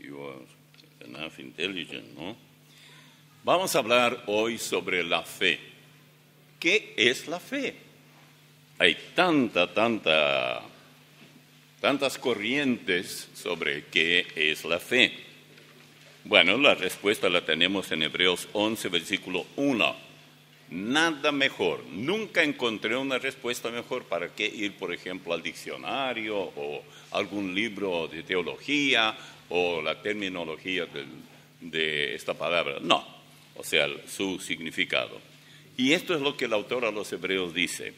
You are enough intelligent, ¿no? Vamos a hablar hoy sobre la fe. ¿Qué es la fe? Hay tantas corrientes sobre qué es la fe. Bueno, la respuesta la tenemos en Hebreos 11, versículo 1. Nada mejor. Nunca encontré una respuesta mejor para qué ir, por ejemplo, al diccionario o algún libro de teología o la terminología de esta palabra. No, o sea, su significado. Y esto es lo que el autor a los Hebreos dice.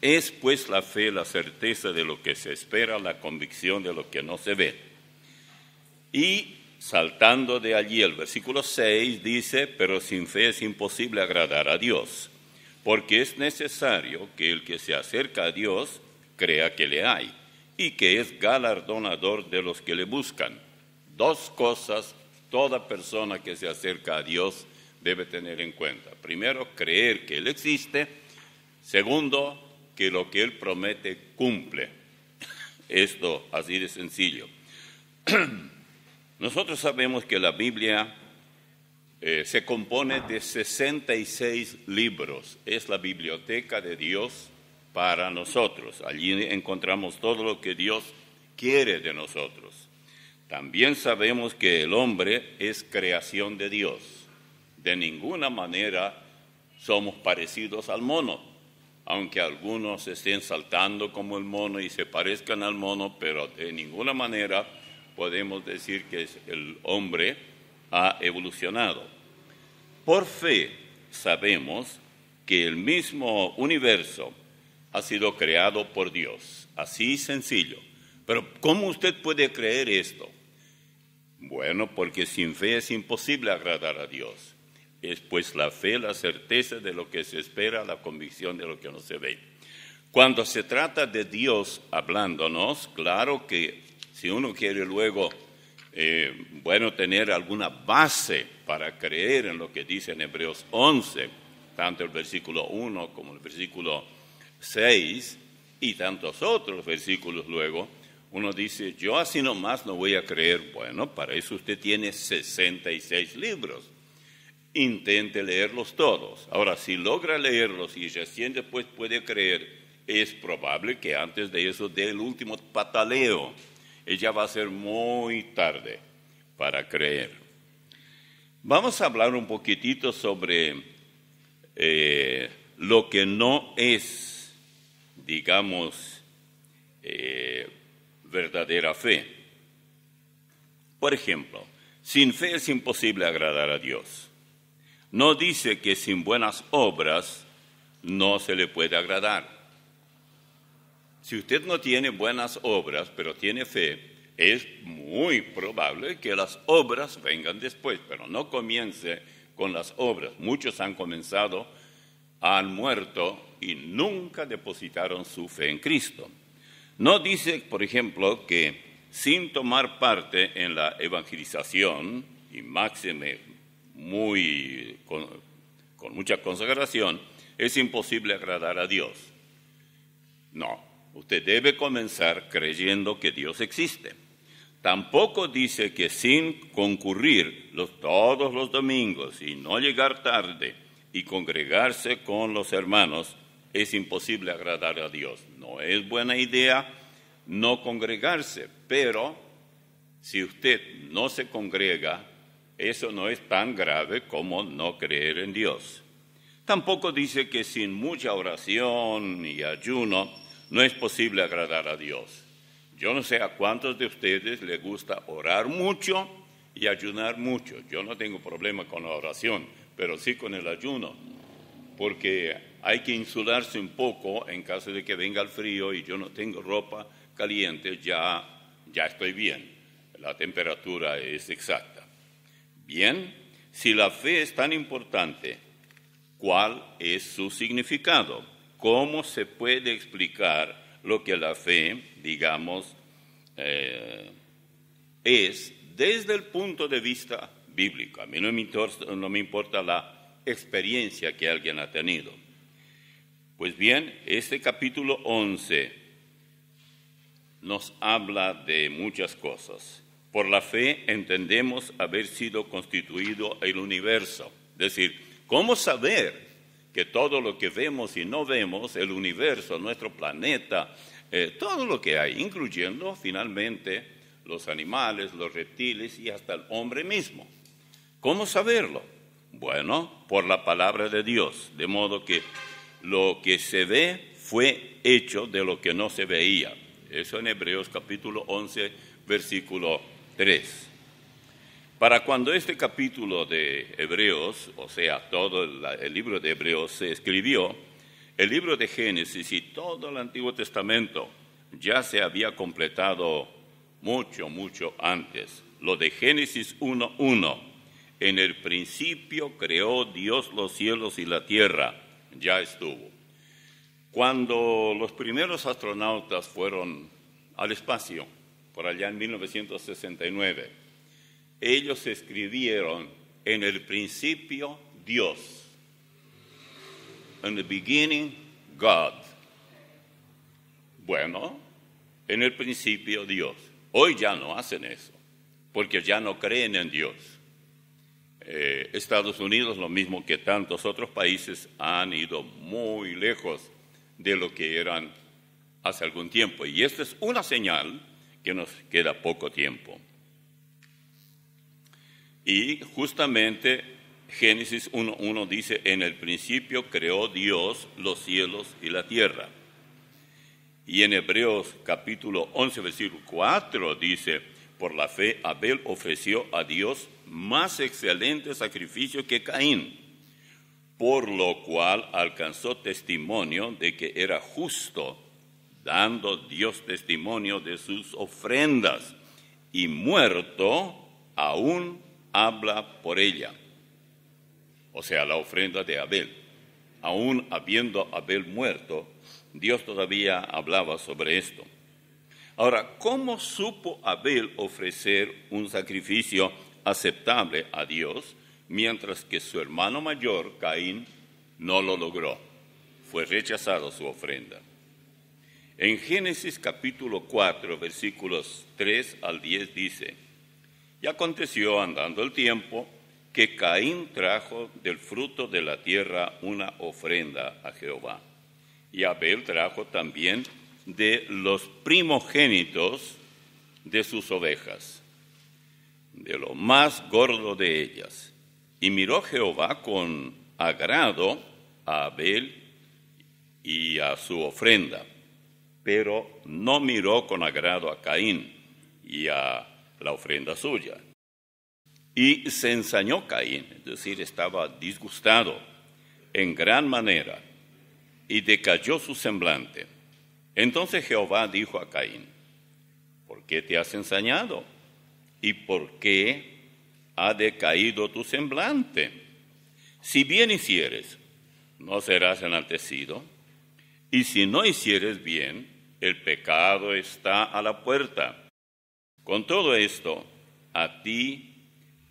Es pues la fe la certeza de lo que se espera, la convicción de lo que no se ve. Y saltando de allí, el versículo 6 dice, pero sin fe es imposible agradar a Dios, porque es necesario que el que se acerca a Dios crea que le hay y que es galardonador de los que le buscan. Dos cosas toda persona que se acerca a Dios debe tener en cuenta. Primero, creer que Él existe. Segundo, que lo que Él promete cumple. Esto así de sencillo. Nosotros sabemos que la Biblia se compone de 66 libros. Es la biblioteca de Dios para nosotros. Allí encontramos todo lo que Dios quiere de nosotros. También sabemos que el hombre es creación de Dios. De ninguna manera somos parecidos al mono, aunque algunos estén saltando como el mono y se parezcan al mono, pero de ninguna manera podemos decir que el hombre ha evolucionado. Por fe sabemos que el mismo universo ha sido creado por Dios, así sencillo. Pero ¿cómo usted puede creer esto? Bueno, porque sin fe es imposible agradar a Dios. Es pues la fe, la certeza de lo que se espera, la convicción de lo que no se ve. Cuando se trata de Dios hablándonos, claro que si uno quiere luego, tener alguna base para creer en lo que dice en Hebreos 11, tanto el versículo 1 como el versículo 6 y tantos otros versículos luego, uno dice, yo así nomás no voy a creer. Bueno, para eso usted tiene 66 libros. Intente leerlos todos. Ahora, si logra leerlos y recién después puede creer, es probable que antes de eso dé el último pataleo. Ella va a ser muy tarde para creer. Vamos a hablar un poquitito sobre lo que no es, digamos, verdadera fe. Por ejemplo, sin fe es imposible agradar a Dios. No dice que sin buenas obras no se le puede agradar. Si usted no tiene buenas obras, pero tiene fe, es muy probable que las obras vengan después, pero no comience con las obras. Muchos han comenzado, han muerto y nunca depositaron su fe en Cristo. No dice, por ejemplo, que sin tomar parte en la evangelización, y máxime con mucha consagración, es imposible agradar a Dios. No, usted debe comenzar creyendo que Dios existe. Tampoco dice que sin concurrir todos los domingos y no llegar tarde y congregarse con los hermanos es imposible agradar a Dios. No es buena idea no congregarse, pero si usted no se congrega, eso no es tan grave como no creer en Dios. Tampoco dice que sin mucha oración y ayuno no es posible agradar a Dios. Yo no sé a cuántos de ustedes les gusta orar mucho y ayunar mucho. Yo no tengo problema con la oración, pero sí con el ayuno, porque hay que insularse un poco en caso de que venga el frío y yo no tengo ropa caliente, ya estoy bien. La temperatura es exacta. Bien, si la fe es tan importante, ¿cuál es su significado? ¿Cómo se puede explicar lo que la fe, digamos, es desde el punto de vista bíblico? A mí no me importa la experiencia que alguien ha tenido. Pues bien, este capítulo 11 nos habla de muchas cosas. Por la fe entendemos haber sido constituido el universo. Es decir, ¿cómo saber que todo lo que vemos y no vemos, el universo, nuestro planeta, todo lo que hay, incluyendo finalmente los animales, los reptiles y hasta el hombre mismo? ¿Cómo saberlo? Bueno, por la palabra de Dios, de modo que lo que se ve fue hecho de lo que no se veía. Eso en Hebreos capítulo 11, versículo 3. Para cuando este capítulo de Hebreos, o sea, todo el libro de Hebreos se escribió, el libro de Génesis y todo el Antiguo Testamento ya se había completado mucho antes. Lo de Génesis 1:1, en el principio creó Dios los cielos y la tierra, ya estuvo. Cuando los primeros astronautas fueron al espacio, por allá en 1969, ellos escribieron, en el principio Dios. In the beginning, God. Bueno, en el principio Dios. Hoy ya no hacen eso, porque ya no creen en Dios. Estados Unidos, lo mismo que tantos otros países, han ido muy lejos de lo que eran hace algún tiempo. Y esta es una señal que nos queda poco tiempo. Y justamente Génesis 1:1 dice, en el principio creó Dios los cielos y la tierra. Y en Hebreos capítulo 11, versículo 4 dice, por la fe Abel ofreció a Dios más excelente sacrificio que Caín, por lo cual alcanzó testimonio de que era justo, dando Dios testimonio de sus ofrendas, y muerto aún habla por ella. O sea, la ofrenda de Abel. Aún habiendo Abel muerto, Dios todavía hablaba sobre esto. Ahora, ¿cómo supo Abel ofrecer un sacrificio aceptable a Dios, mientras que su hermano mayor, Caín, no lo logró? Fue rechazado su ofrenda. En Génesis capítulo 4, versículos 3 al 10 dice, y aconteció andando el tiempo que Caín trajo del fruto de la tierra una ofrenda a Jehová. Y Abel trajo también de los primogénitos de sus ovejas, de lo más gordo de ellas. Y miró Jehová con agrado a Abel y a su ofrenda, pero no miró con agrado a Caín y a la ofrenda suya. Y se ensañó Caín, es decir, estaba disgustado en gran manera, y decayó su semblante. Entonces Jehová dijo a Caín, ¿por qué te has ensañado? ¿Y por qué ha decaído tu semblante? Si bien hicieres, no serás enaltecido, y si no hicieres bien, el pecado está a la puerta. Con todo esto, a ti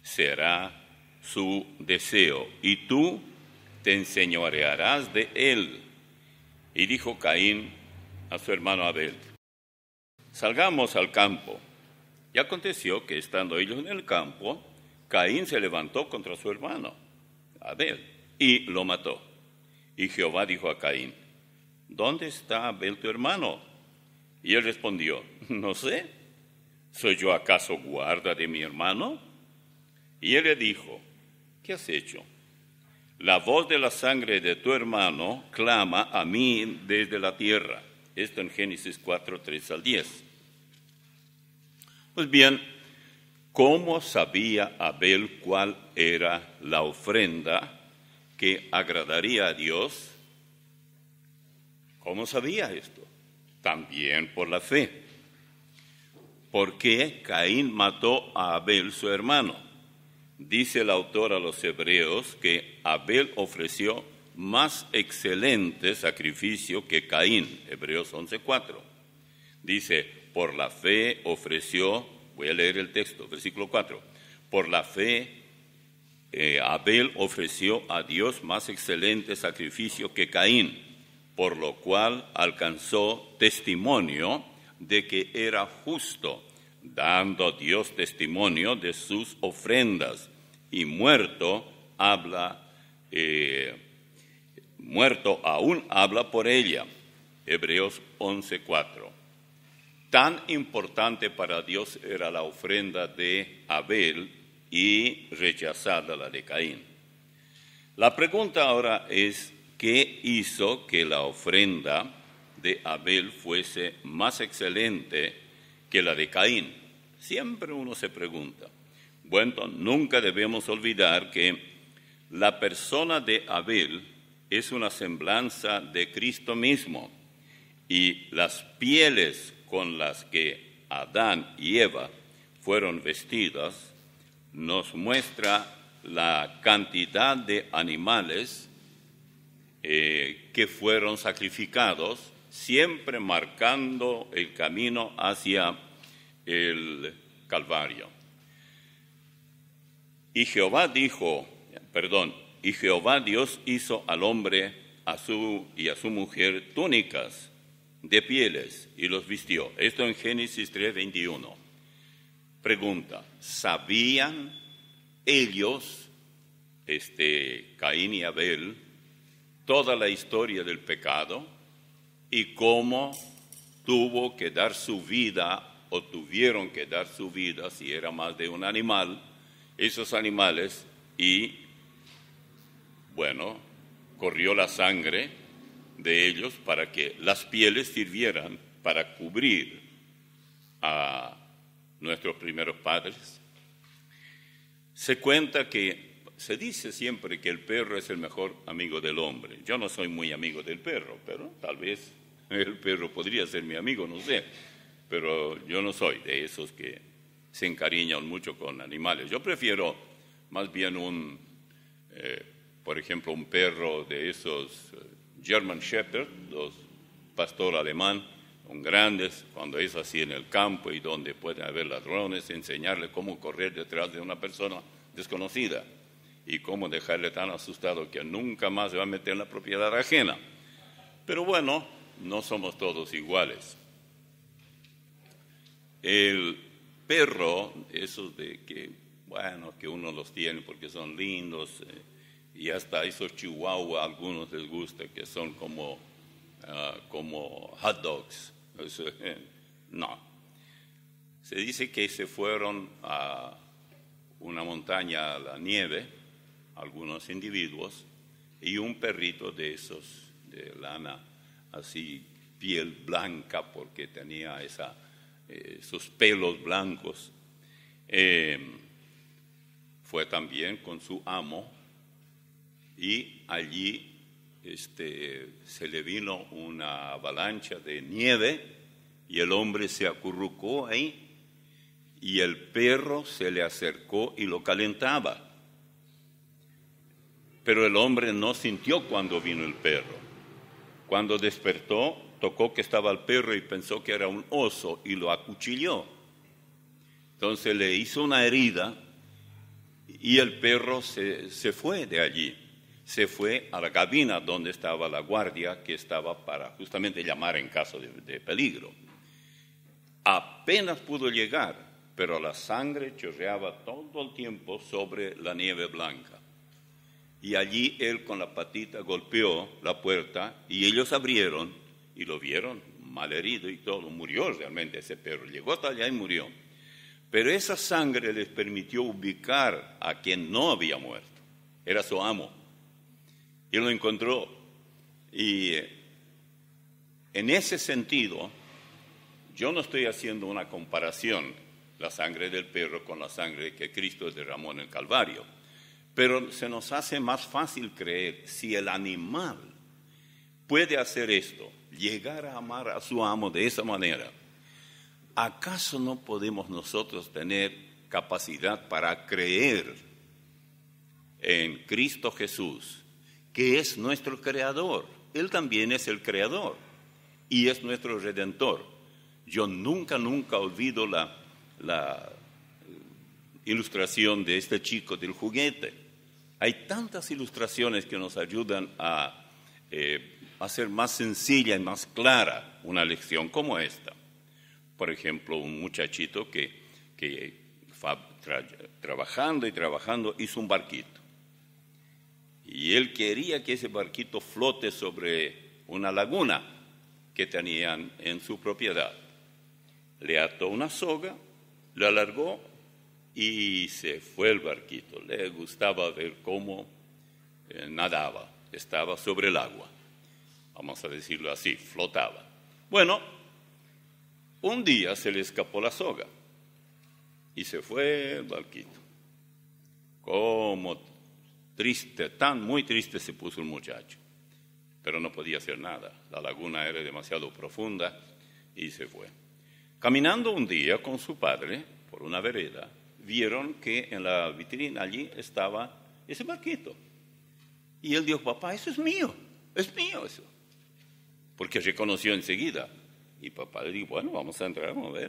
será su deseo, y tú te enseñorearás de él. Y dijo Caín a su hermano Abel, salgamos al campo. Y aconteció que estando ellos en el campo, Caín se levantó contra su hermano Abel y lo mató. Y Jehová dijo a Caín, ¿dónde está Abel tu hermano? Y él respondió, no sé, ¿soy yo acaso guarda de mi hermano? Y él le dijo, ¿qué has hecho? La voz de la sangre de tu hermano clama a mí desde la tierra. Esto en Génesis 4, 3 al 10. Pues bien, ¿cómo sabía Abel cuál era la ofrenda que agradaría a Dios? ¿Cómo sabía esto? También por la fe. ¿Por qué Caín mató a Abel su hermano? Dice el autor a los Hebreos que Abel ofreció más excelente sacrificio que Caín, Hebreos 11:4. Dice, por la fe ofreció, voy a leer el texto, versículo 4, por la fe Abel ofreció a Dios más excelente sacrificio que Caín, por lo cual alcanzó testimonio de que era justo, dando a Dios testimonio de sus ofrendas, y muerto aún habla por ella. Hebreos 11:4. Tan importante para Dios era la ofrenda de Abel y rechazada la de Caín. La pregunta ahora es, ¿qué hizo que la ofrenda de Abel fuese más excelente que la de Caín? Siempre uno se pregunta. Bueno, nunca debemos olvidar que la persona de Abel es una semblanza de Cristo mismo, y las pieles con las que Adán y Eva fueron vestidas nos muestra la cantidad de animales que fueron sacrificados, siempre marcando el camino hacia el Calvario. Y Jehová Dios hizo al hombre y a su mujer túnicas de pieles y los vistió. Esto en Génesis 3:21. Pregunta, ¿sabían ellos, Caín y Abel, toda la historia del pecado y cómo tuvo que dar su vida o tuvieron que dar su vida, si era más de un animal, esos animales, y bueno, corrió la sangre de ellos para que las pieles sirvieran para cubrir a nuestros primeros padres? Se dice siempre que el perro es el mejor amigo del hombre. Yo no soy muy amigo del perro, pero tal vez el perro podría ser mi amigo, no sé. Pero yo no soy de esos que se encariñan mucho con animales. Yo prefiero más bien por ejemplo, un perro de esos German Shepherd, los pastor alemán, son grandes, cuando es así en el campo y donde pueden haber ladrones, enseñarle cómo correr detrás de una persona desconocida y cómo dejarle tan asustado que nunca más se va a meter en la propiedad ajena. Pero bueno, no somos todos iguales. El perro, esos de que uno los tiene porque son lindos, y hasta esos chihuahuas a algunos les gusta, que son como hot dogs. No. Se dice que se fueron a una montaña a la nieve, algunos individuos, y un perrito de esos, de lana, así, piel blanca, porque tenía esos pelos blancos, fue también con su amo, y allí se le vino una avalancha de nieve y el hombre se acurrucó ahí y el perro se le acercó y lo calentaba. Pero el hombre no sintió cuando vino el perro. Cuando despertó, tocó que estaba el perro y pensó que era un oso y lo acuchilló. Entonces le hizo una herida y el perro se fue de allí. Se fue a la cabina donde estaba la guardia, que estaba para justamente llamar en caso de peligro. Apenas pudo llegar, pero la sangre chorreaba todo el tiempo sobre la nieve blanca. Y allí él con la patita golpeó la puerta y ellos abrieron y lo vieron mal herido y todo. Murió realmente ese perro, llegó hasta allá y murió. Pero esa sangre les permitió ubicar a quien no había muerto. Era su amo. Y lo encontró. Y en ese sentido, yo no estoy haciendo una comparación, la sangre del perro con la sangre que Cristo derramó en el Calvario. Pero se nos hace más fácil creer, si el animal puede hacer esto, llegar a amar a su amo de esa manera, ¿acaso no podemos nosotros tener capacidad para creer en Cristo Jesús, que es nuestro Creador? Él también es el Creador y es nuestro Redentor. Yo nunca olvido la ilustración de este chico del juguete. Hay tantas ilustraciones que nos ayudan a hacer más sencilla y más clara una lección como esta. Por ejemplo, un muchachito que trabajando y trabajando hizo un barquito. Y él quería que ese barquito flote sobre una laguna que tenían en su propiedad. Le ató una soga, la alargó y se fue el barquito. Le gustaba ver cómo nadaba, estaba sobre el agua. Vamos a decirlo así, flotaba. Bueno, un día se le escapó la soga y se fue el barquito. Como triste, muy triste se puso el muchacho, pero no podía hacer nada. La laguna era demasiado profunda y se fue. Caminando un día con su padre por una vereda, vieron que en la vitrina allí estaba ese barquito. Y él dijo, papá, eso es mío eso. Porque reconoció enseguida. Y papá le dijo, bueno, vamos a entrar, vamos a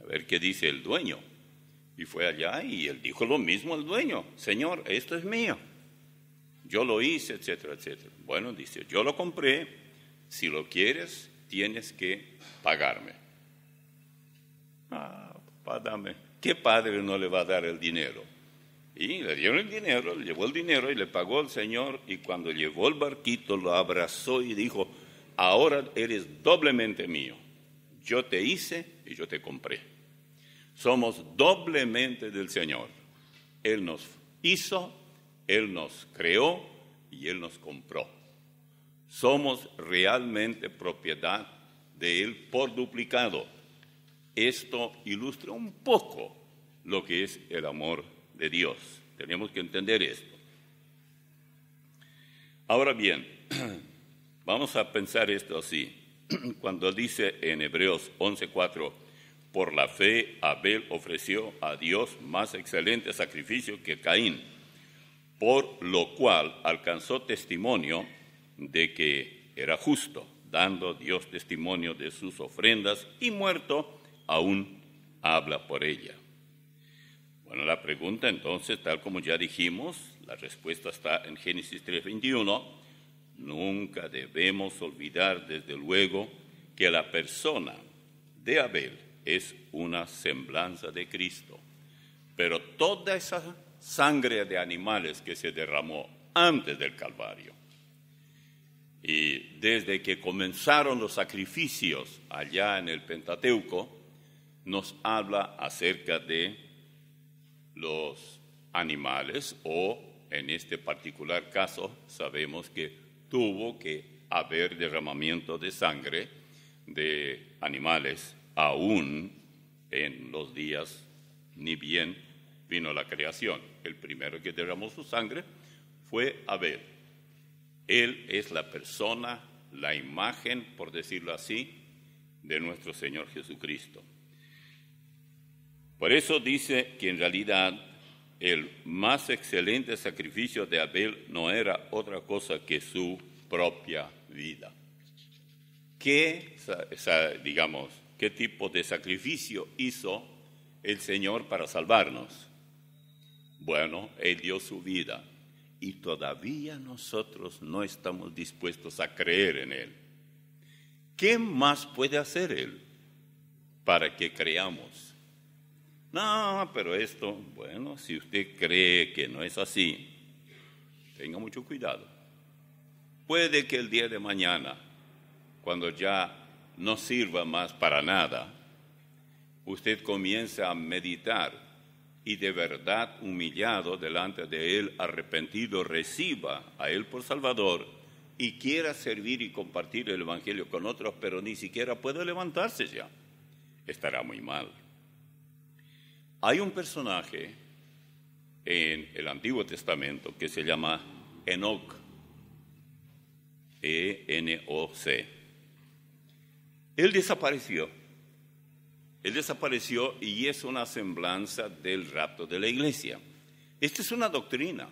ver qué dice el dueño. Y fue allá y él dijo lo mismo al dueño, Señor, esto es mío. Yo lo hice, etcétera, etcétera. Bueno, dice, yo lo compré, si lo quieres, tienes que pagarme. Papá, dame. ¿Qué padre no le va a dar el dinero? Y le dieron el dinero, le llevó el dinero y le pagó al Señor. Y cuando llevó el barquito, lo abrazó y dijo, ahora eres doblemente mío. Yo te hice y yo te compré. Somos doblemente del Señor. Él nos hizo, Él nos creó y Él nos compró. Somos realmente propiedad de Él por duplicado. Esto ilustra un poco lo que es el amor de Dios. Tenemos que entender esto. Ahora bien, vamos a pensar esto así. Cuando dice en Hebreos 11:4, por la fe Abel ofreció a Dios más excelente sacrificio que Caín, por lo cual alcanzó testimonio de que era justo, dando Dios testimonio de sus ofrendas, y muerto aún habla por ella. Bueno, la pregunta entonces, tal como ya dijimos, la respuesta está en Génesis 3:21. Nunca debemos olvidar, desde luego, que la persona de Abel es una semblanza de Cristo. Pero toda esa sangre de animales que se derramó antes del Calvario, y desde que comenzaron los sacrificios allá en el Pentateuco, nos habla acerca de los animales, o en este particular caso sabemos que tuvo que haber derramamiento de sangre de animales aún en los días ni bien vino la creación. El primero que derramó su sangre fue Abel. Él es la persona, la imagen, por decirlo así, de nuestro Señor Jesucristo. Por eso dice que en realidad el más excelente sacrificio de Abel no era otra cosa que su propia vida. ¿Qué tipo de sacrificio hizo el Señor para salvarnos? Bueno, Él dio su vida y todavía nosotros no estamos dispuestos a creer en Él. ¿Qué más puede hacer Él para que creamos? No, pero esto, bueno, si usted cree que no es así, tenga mucho cuidado. Puede que el día de mañana, cuando ya no sirva más para nada, usted comience a meditar y de verdad humillado delante de Él, arrepentido, reciba a Él por Salvador y quiera servir y compartir el Evangelio con otros, pero ni siquiera puede levantarse ya. Estará muy mal. Hay un personaje en el Antiguo Testamento que se llama Enoc, E-N-O-C. Él desapareció y es una semblanza del rapto de la iglesia. Esta es una doctrina.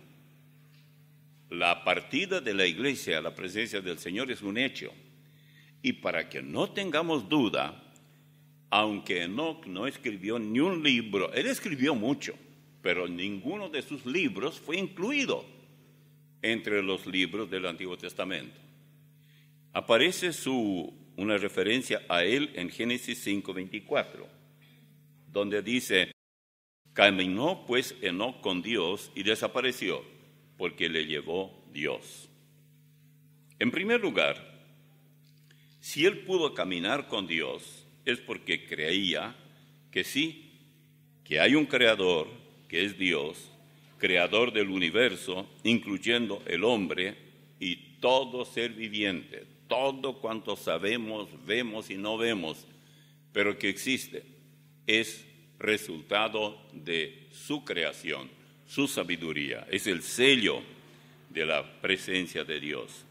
La partida de la iglesia a la presencia del Señor es un hecho. Y para que no tengamos duda, aunque Enoc no escribió ni un libro, él escribió mucho, pero ninguno de sus libros fue incluido entre los libros del Antiguo Testamento. Aparece su una referencia a él en Génesis 5:24, donde dice: caminó pues Enoc con Dios y desapareció, porque le llevó Dios. En primer lugar, si él pudo caminar con Dios, es porque creía que sí, que hay un creador, que es Dios, creador del universo, incluyendo el hombre y todo ser viviente, todo cuanto sabemos, vemos y no vemos, pero que existe, es resultado de su creación, su sabiduría, es el sello de la presencia de Dios.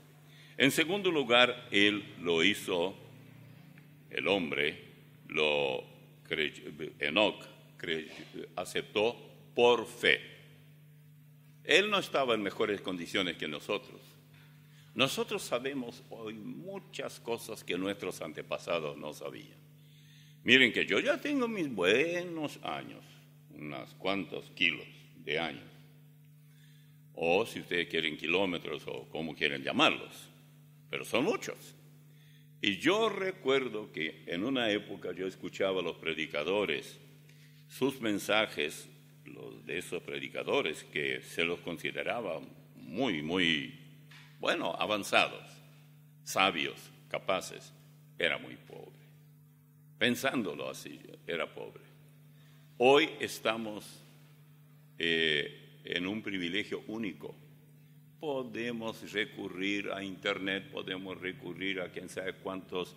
En segundo lugar, él lo hizo, el hombre, Enoc aceptó por fe. Él no estaba en mejores condiciones que nosotros. Nosotros sabemos hoy muchas cosas que nuestros antepasados no sabían. Miren que yo ya tengo mis buenos años, unos cuantos kilos de años, o si ustedes quieren kilómetros o como quieren llamarlos, pero son muchos. Y yo recuerdo que en una época yo escuchaba a los predicadores, sus mensajes, los de esos predicadores que se los consideraba muy, bueno, avanzados, sabios, capaces, era muy pobre. Pensándolo así, era pobre. Hoy estamos en un privilegio único. Podemos recurrir a Internet, podemos recurrir a quién sabe cuántos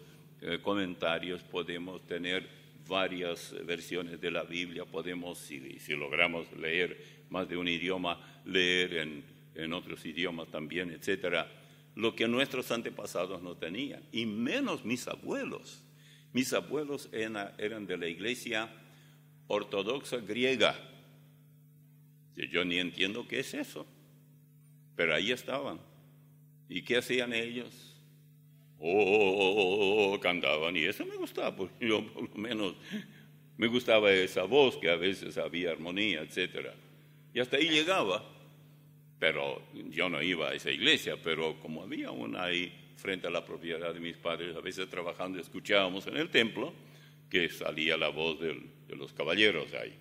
comentarios, podemos tener varias versiones de la Biblia, podemos, si logramos leer más de un idioma, leer en otros idiomas también, etcétera, lo que nuestros antepasados no tenían, y menos mis abuelos. Mis abuelos eran de la iglesia ortodoxa griega. Yo ni entiendo qué es eso, pero ahí estaban. ¿Y qué hacían ellos? Cantaban, y eso me gustaba, porque yo por lo menos me gustaba esa voz, que a veces había armonía, etcétera. Y hasta ahí llegaba, pero yo no iba a esa iglesia, pero como había una ahí frente a la propiedad de mis padres, a veces trabajando escuchábamos en el templo que salía la voz de los caballeros ahí.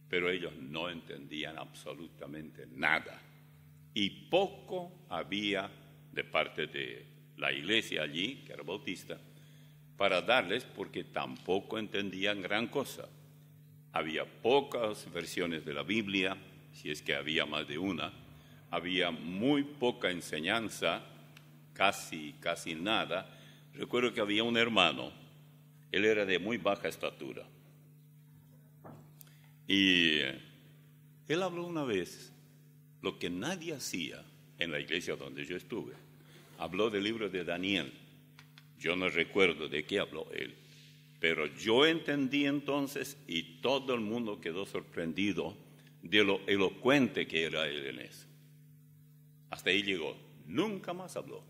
Pero ellos no entendían absolutamente nada. Y poco había de parte de la iglesia allí, que era bautista, para darles, porque tampoco entendían gran cosa. Había pocas versiones de la Biblia, si es que había más de una. Había muy poca enseñanza, casi nada. Recuerdo que había un hermano, él era de muy baja estatura. Y él habló una vez lo que nadie hacía en la iglesia donde yo estuve. Habló del libro de Daniel. Yo no recuerdo de qué habló él, pero yo entendí entonces, y todo el mundo quedó sorprendido de lo elocuente que era él en eso. Hasta ahí llegó. Nunca más habló.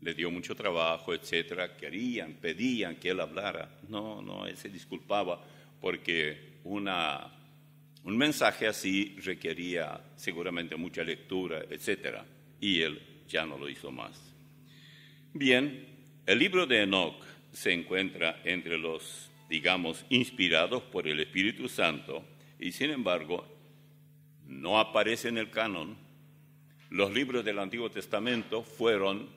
Le dio mucho trabajo, etcétera. Pedían que él hablara. No, él se disculpaba porque un mensaje así requería seguramente mucha lectura, etcétera. Y él ya no lo hizo más. Bien, el libro de Enoc se encuentra entre los, digamos, inspirados por el Espíritu Santo, y sin embargo no aparece en el canon. Los libros del Antiguo Testamento fueron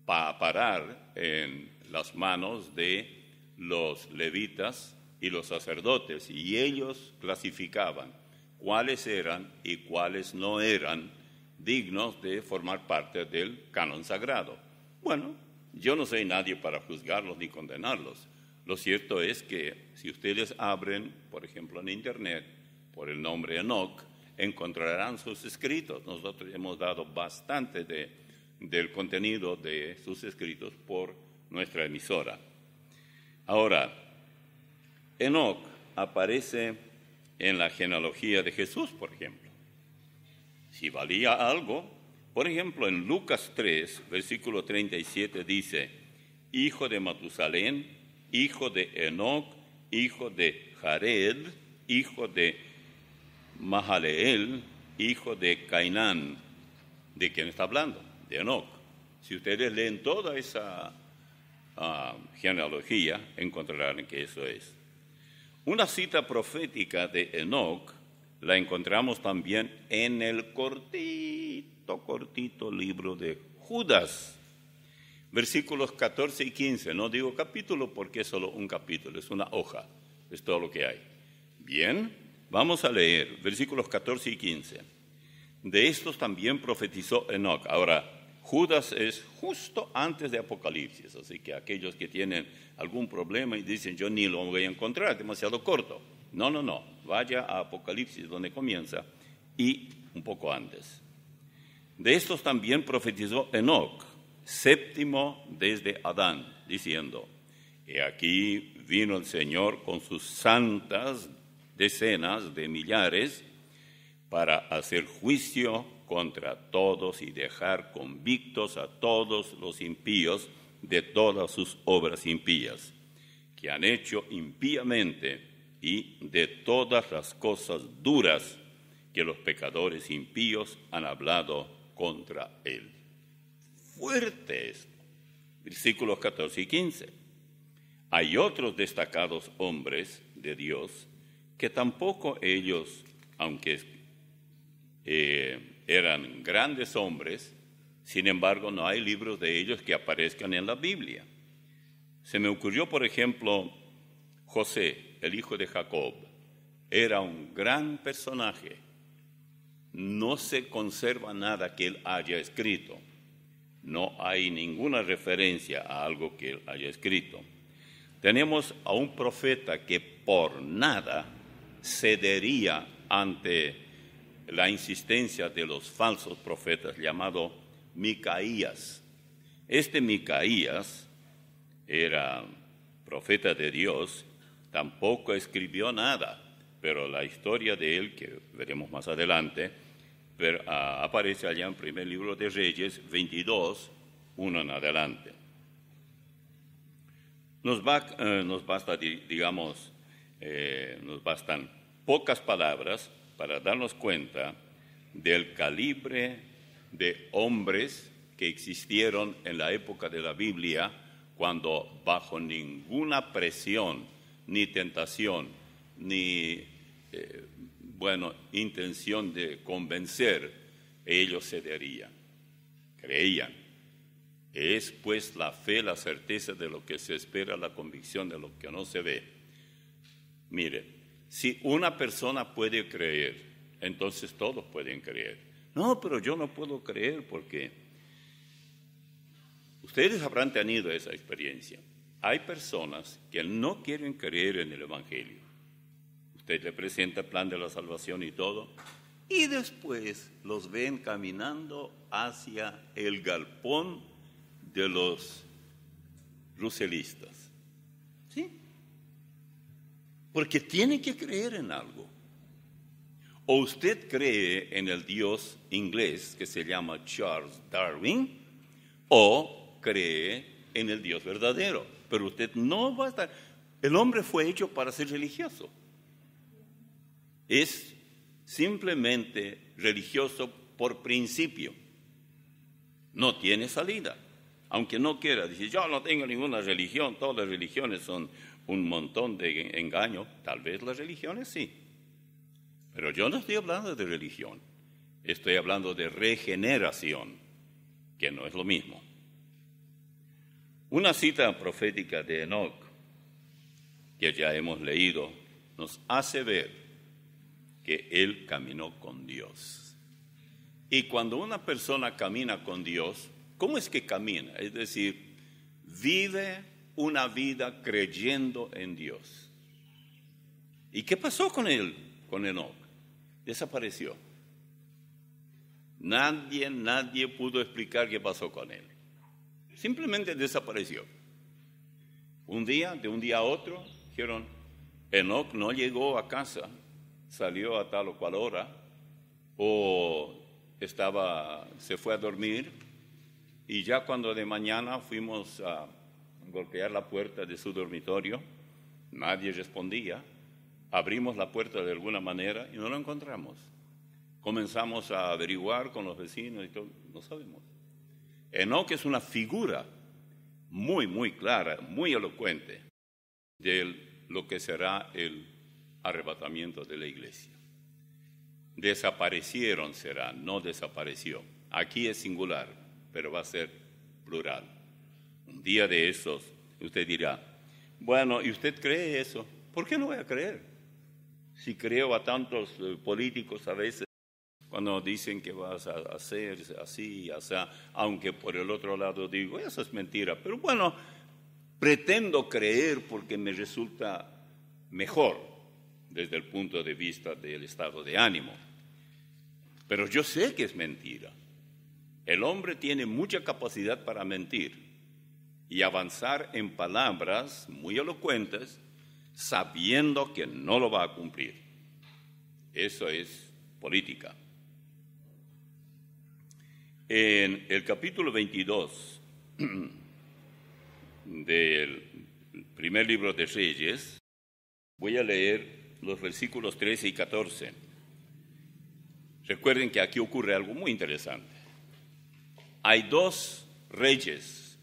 a parar en las manos de los levitas y los sacerdotes, y ellos clasificaban cuáles eran y cuáles no eran dignos de formar parte del canon sagrado. Bueno, yo no soy nadie para juzgarlos ni condenarlos. Lo cierto es que si ustedes abren, por ejemplo, en Internet, por el nombre Enoc, encontrarán sus escritos. Nosotros hemos dado bastante del contenido de sus escritos por nuestra emisora. Ahora, Enoc aparece en la genealogía de Jesús, por ejemplo. Si valía algo, por ejemplo, en Lucas 3, versículo 37 dice: hijo de Matusalén, hijo de Enoc, hijo de Jared, hijo de Mahaleel, hijo de Cainán. ¿De quién está hablando? De Enoc. Si ustedes leen toda esa genealogía, encontrarán que eso es. Una cita profética de Enoc la encontramos también en el cortito libro de Judas, versículos 14 y 15. No digo capítulo porque es solo un capítulo, es una hoja, es todo lo que hay. Bien, vamos a leer versículos 14 y 15. De estos también profetizó Enoc. Ahora, Judas es justo antes de Apocalipsis, así que aquellos que tienen algún problema y dicen yo ni lo voy a encontrar, demasiado corto. No, vaya a Apocalipsis donde comienza y un poco antes. De estos también profetizó Enoc, séptimo desde Adán, diciendo, he aquí vino el Señor con sus santas decenas de millares para hacer juicio contra todos y dejar convictos a todos los impíos de todas sus obras impías, que han hecho impíamente y de todas las cosas duras que los pecadores impíos han hablado contra él. Fuerte esto. Versículos 14 y 15. Hay otros destacados hombres de Dios que tampoco ellos, aunque eran grandes hombres, sin embargo no hay libros de ellos que aparezcan en la Biblia. Se me ocurrió, por ejemplo, José, el hijo de Jacob. Era un gran personaje. No se conserva nada que él haya escrito. No hay ninguna referencia a algo que él haya escrito. Tenemos a un profeta que por nada cedería ante la insistencia de los falsos profetas, llamado Micaías. Este Micaías era profeta de Dios, tampoco escribió nada, pero la historia de él, que veremos más adelante, aparece allá en primer libro de Reyes 22, 1 en adelante. Nos bastan pocas palabras para darnos cuenta del calibre de hombres que existieron en la época de la Biblia, cuando bajo ninguna presión, ni tentación, ni intención de convencer, ellos cederían, creían. Es pues la fe, la certeza de lo que se espera, la convicción de lo que no se ve. Mire, si una persona puede creer, entonces todos pueden creer. No, pero yo no puedo creer porque ustedes habrán tenido esa experiencia. Hay personas que no quieren creer en el Evangelio. Usted le presenta el plan de la salvación y todo, y después los ven caminando hacia el galpón de los ruselistas. ¿Sí? Porque tiene que creer en algo. O usted cree en el Dios inglés que se llama Charles Darwin, o cree en el Dios verdadero. Pero usted no va a estar. El hombre fue hecho para ser religioso. Es simplemente religioso por principio. No tiene salida. Aunque no quiera, dice, yo no tengo ninguna religión, todas las religiones son un montón de engaño. Tal vez las religiones sí. Pero yo no estoy hablando de religión. Estoy hablando de regeneración, que no es lo mismo. Una cita profética de Enoc, que ya hemos leído, nos hace ver que él caminó con Dios. Y cuando una persona camina con Dios, ¿cómo es que camina? Es decir, vive una vida creyendo en Dios. ¿Y qué pasó con él, con Enoc? Desapareció. Nadie pudo explicar qué pasó con él. Simplemente desapareció. De un día a otro, dijeron, Enoc no llegó a casa, salió a tal o cual hora, o se fue a dormir, y ya cuando de mañana fuimos a golpear la puerta de su dormitorio, nadie respondía. Abrimos la puerta de alguna manera y no lo encontramos. Comenzamos a averiguar con los vecinos y todo, no sabemos. Enoc es una figura muy clara, muy elocuente de lo que será el arrebatamiento de la iglesia. Desaparecieron será, no desapareció. Aquí es singular, pero va a ser plural. Un día de esos, usted dirá, bueno, ¿y usted cree eso? ¿Por qué no voy a creer? Si creo a tantos políticos a veces, cuando dicen que vas a hacer así, así, aunque por el otro lado digo, eso es mentira. Pero bueno, pretendo creer porque me resulta mejor desde el punto de vista del estado de ánimo. Pero yo sé que es mentira. El hombre tiene mucha capacidad para mentir y avanzar en palabras muy elocuentes sabiendo que no lo va a cumplir. Eso es política. En el capítulo 22 del primer libro de Reyes, voy a leer los versículos 13 y 14. Recuerden que aquí ocurre algo muy interesante. Hay dos reyes,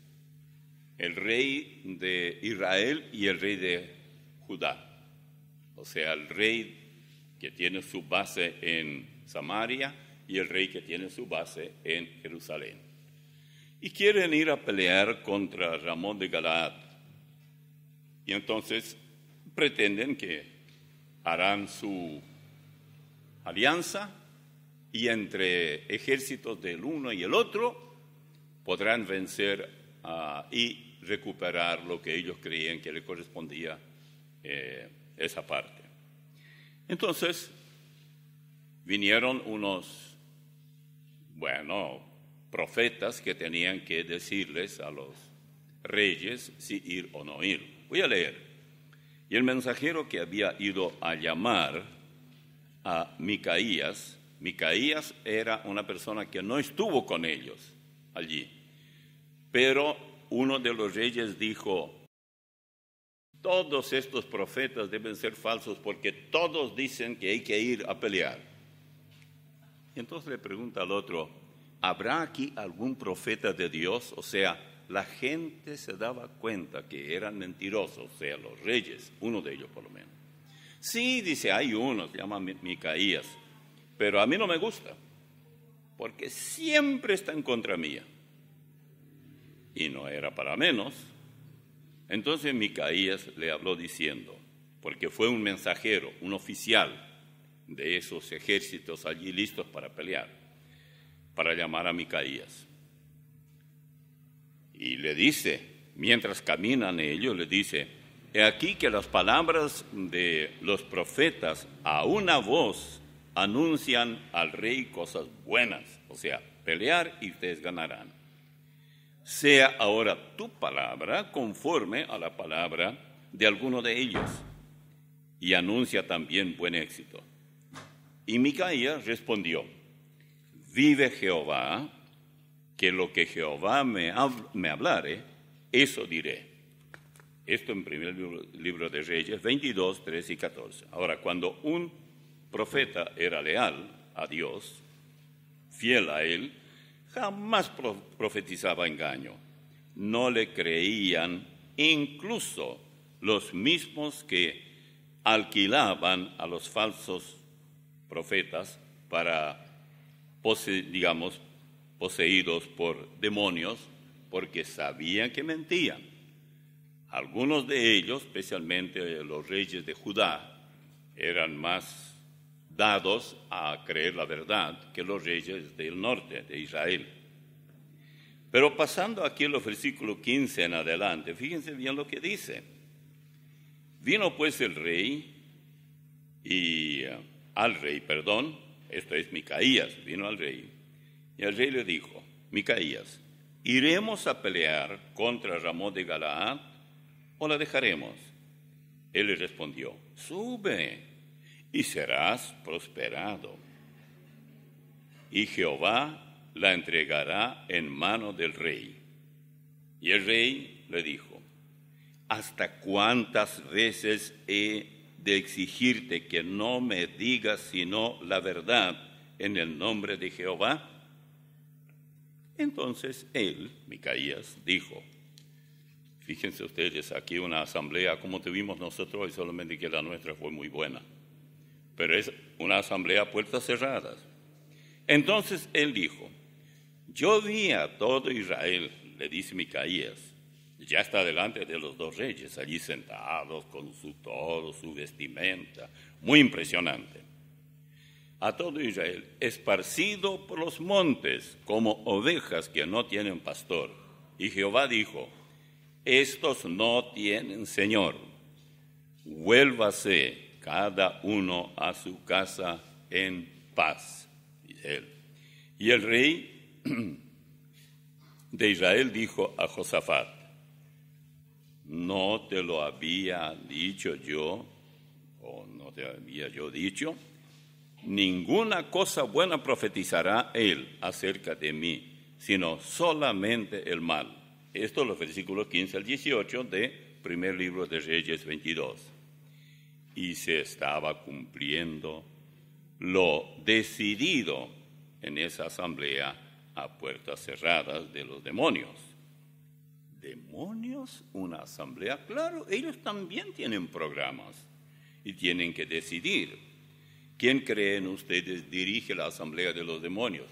el rey de Israel y el rey de Judá. O sea, el rey que tiene su base en Samaria y el rey que tiene su base en Jerusalén. Y quieren ir a pelear contra Ramón de Galaad. Y entonces pretenden que harán su alianza y entre ejércitos del uno y el otro podrán vencer y recuperar lo que ellos creían que le correspondía esa parte. Entonces vinieron unos profetas que tenían que decirles a los reyes si ir o no ir. Voy a leer. Y el mensajero que había ido a llamar a Micaías era una persona que no estuvo con ellos allí, pero uno de los reyes dijo, todos estos profetas deben ser falsos porque todos dicen que hay que ir a pelear. Y entonces le pregunta al otro, ¿habrá aquí algún profeta de Dios? O sea, la gente se daba cuenta que eran mentirosos, o sea, los reyes, uno de ellos por lo menos. Sí, dice, hay uno, se llama Micaías, pero a mí no me gusta, porque siempre está en contra mía. Y no era para menos. Entonces Micaías le habló diciendo, porque fue un mensajero, un oficial de esos ejércitos allí listos para pelear, para llamar a Micaías. Y le dice, mientras caminan ellos, le dice, he aquí que las palabras de los profetas a una voz anuncian al rey cosas buenas, o sea, pelear y ustedes ganarán. Sea ahora tu palabra conforme a la palabra de alguno de ellos, y anuncia también buen éxito. Y Micaías respondió, vive Jehová, que lo que Jehová me hablare, eso diré. Esto en primer libro de Reyes, 22, 13 y 14. Ahora, cuando un profeta era leal a Dios, fiel a él, jamás profetizaba engaño. No le creían incluso los mismos que alquilaban a los falsos profetas para, poseídos por demonios, porque sabían que mentían. Algunos de ellos, especialmente los reyes de Judá, eran más dados a creer la verdad que los reyes del norte de Israel. Pero pasando aquí en los versículos 15 en adelante, fíjense bien lo que dice. Vino pues el rey esto es Micaías, vino al rey, y el rey le dijo, Micaías, ¿iremos a pelear contra Ramón de Galaad o la dejaremos? Él le respondió, sube y serás prosperado, y Jehová la entregará en mano del rey. Y el rey le dijo, ¿hasta cuántas veces he de exigirte que no me digas sino la verdad en el nombre de Jehová? Entonces él, Micaías, dijo, Fíjense ustedes, aquí una asamblea como tuvimos nosotros hoy, solamente que la nuestra fue muy buena. Pero es una asamblea a puertas cerradas. Entonces él dijo, yo vi a todo Israel, le dice Micaías, ya está delante de los dos reyes, allí sentados con todo su vestimenta, muy impresionante. A todo Israel, esparcido por los montes, como ovejas que no tienen pastor. Y Jehová dijo, estos no tienen Señor, vuélvase cada uno a su casa en paz, dice él. Y el rey de Israel dijo a Josafat, ¿no te lo había dicho yo, o no te había yo dicho? Ninguna cosa buena profetizará él acerca de mí, sino solamente el mal. Esto es los versículos 15 al 18 de primer libro de Reyes 22. Y se estaba cumpliendo lo decidido en esa asamblea a puertas cerradas de los demonios. ¿Demonios? ¿Una asamblea? Claro, ellos también tienen programas y tienen que decidir. ¿Quién creen ustedes dirige la asamblea de los demonios?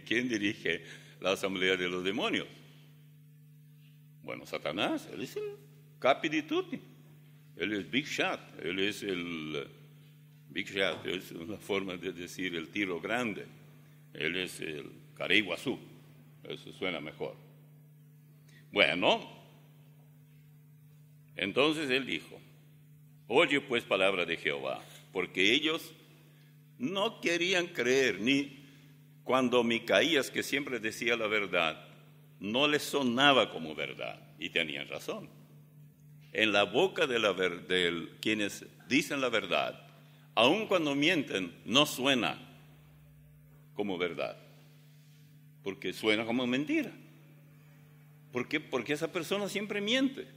¿Quién dirige la asamblea de los demonios? Bueno, Satanás, él es el capi di tutti. Él es Big Shot, él es el Big Shot, es una forma de decir el tiro grande. Él es el Careiguazú, eso suena mejor. Bueno, entonces él dijo, oye pues palabra de Jehová, porque ellos no querían creer, ni cuando Micaías, que siempre decía la verdad, no les sonaba como verdad, y tenían razón. En la boca de quienes dicen la verdad, aun cuando mienten, no suena como verdad, porque suena como mentira. ¿Por qué? Porque esa persona siempre miente.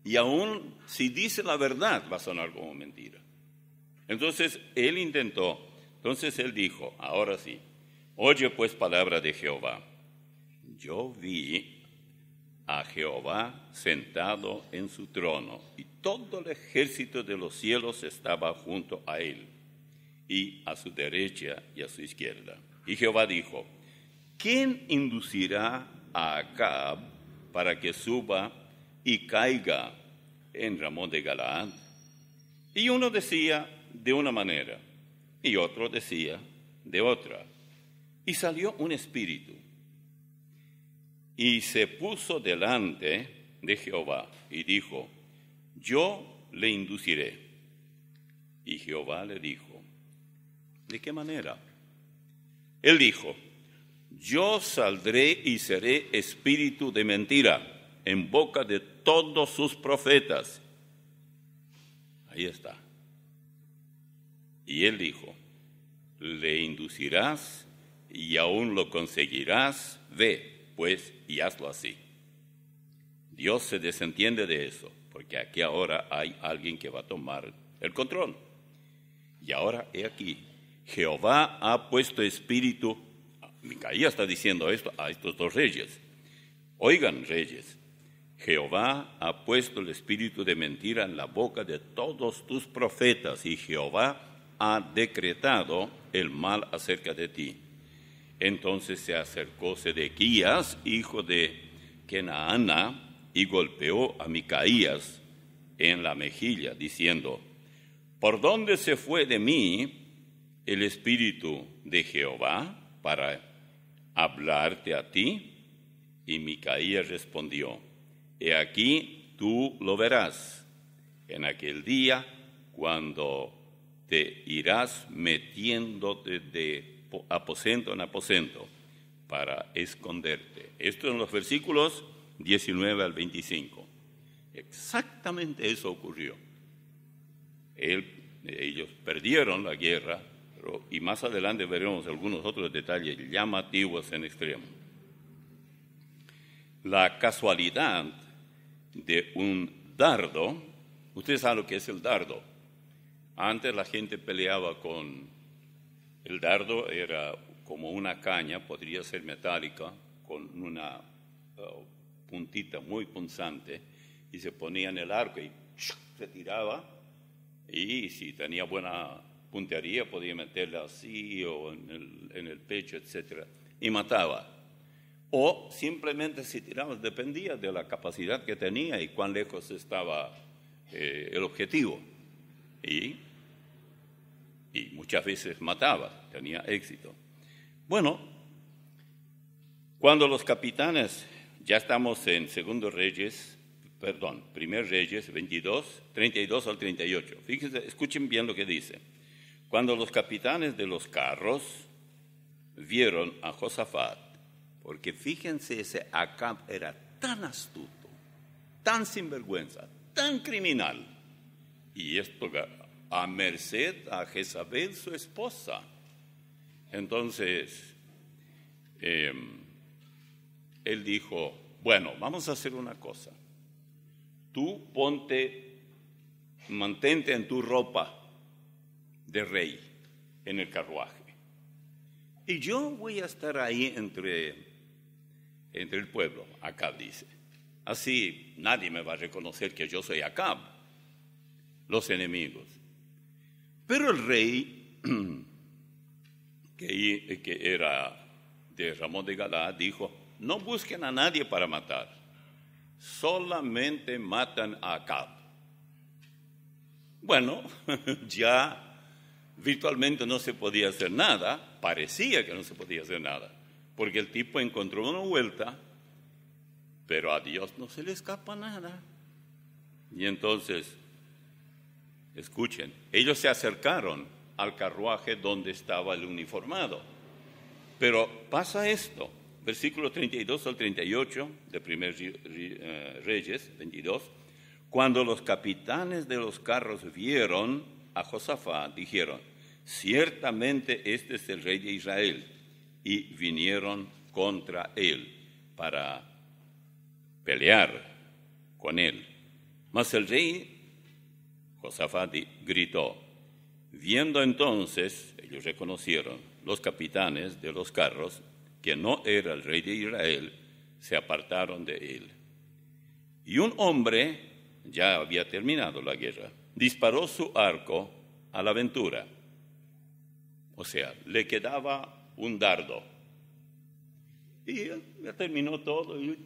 Y aun si dice la verdad, va a sonar como mentira. Entonces, él dijo, ahora sí, oye pues palabra de Jehová. Yo vi a Jehová sentado en su trono, y todo el ejército de los cielos estaba junto a él, y a su derecha y a su izquierda. Y Jehová dijo, ¿quién inducirá a Acab para que suba y caiga en Ramón de Galaad? Y uno decía de una manera, y otro decía de otra. Y salió un espíritu, y se puso delante de Jehová, y dijo, yo le induciré. Y Jehová le dijo, ¿de qué manera? Él dijo, yo saldré y seré espíritu de mentira en boca de todos sus profetas. Ahí está. Y él dijo, le inducirás y aún lo conseguirás, ve pues y hazlo así. Dios se desentiende de eso, porque aquí ahora hay alguien que va a tomar el control. Y ahora he aquí, Jehová ha puesto espíritu, Micaías está diciendo esto a estos dos reyes. Oigan, reyes, Jehová ha puesto el espíritu de mentira en la boca de todos tus profetas, y Jehová ha decretado el mal acerca de ti. Entonces se acercó Sedequías, hijo de Kenaana, y golpeó a Micaías en la mejilla, diciendo, ¿por dónde se fue de mí el espíritu de Jehová para hablarte a ti? Y Micaías respondió, he aquí tú lo verás en aquel día cuando te irás metiéndote de aposento en aposento para esconderte. Esto en los versículos 19 al 25. Exactamente eso ocurrió. Ellos perdieron la guerra, y más adelante veremos algunos otros detalles llamativos en extremo. La casualidad de un dardo, ustedes saben lo que es el dardo. Antes la gente peleaba con el dardo, era como una caña, podría ser metálica, con una puntita muy punzante, y se ponía en el arco y se tiraba, y si tenía buena puntería podía meterla así o en el pecho, etc. Y mataba. O simplemente se tiraba, dependía de la capacidad que tenía y cuán lejos estaba el objetivo. Y muchas veces mataba, tenía éxito. Bueno, cuando los capitanes, ya estamos en Primer Reyes 22, 32 al 38. Fíjense, escuchen bien lo que dice. Cuando los capitanes de los carros vieron a Josafat, porque fíjense, ese Acab era tan astuto, tan sinvergüenza, tan criminal, y esto a merced a Jezabel, su esposa. Entonces, él dijo, bueno, vamos a hacer una cosa. Tú mantente en tu ropa de rey en el carruaje. Y yo voy a estar ahí entre el pueblo, Acab dice. Así nadie me va a reconocer que yo soy Acab, los enemigos. Pero el rey, que era de Ramón de Galaad, dijo, no busquen a nadie para matar, solamente matan a Acab. Bueno, ya virtualmente no se podía hacer nada, parecía que no se podía hacer nada, porque el tipo encontró una vuelta, pero a Dios no se le escapa nada. Y entonces, escuchen, ellos se acercaron al carruaje donde estaba el uniformado. Pero pasa esto, versículos 32 al 38 de Primer Reyes 22, cuando los capitanes de los carros vieron a Josafat, dijeron, ciertamente este es el rey de Israel, y vinieron contra él para pelear con él. Mas el rey Josafat gritó. Viendo entonces, ellos reconocieron, los capitanes de los carros, que no era el rey de Israel, se apartaron de él. Y un hombre, ya había terminado la guerra, disparó su arco a la aventura. O sea, le quedaba un dardo. Y ya terminó todo y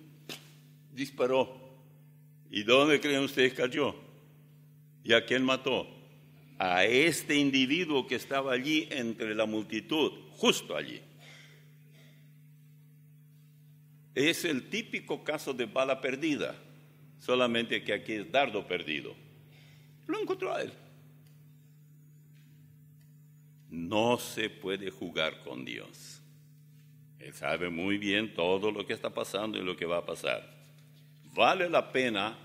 disparó. ¿Y dónde creen ustedes cayó? ¿Y a quién mató? A este individuo que estaba allí entre la multitud, justo allí. Es el típico caso de bala perdida, solamente que aquí es dardo perdido. Lo encontró a él. No se puede jugar con Dios. Él sabe muy bien todo lo que está pasando y lo que va a pasar. Vale la pena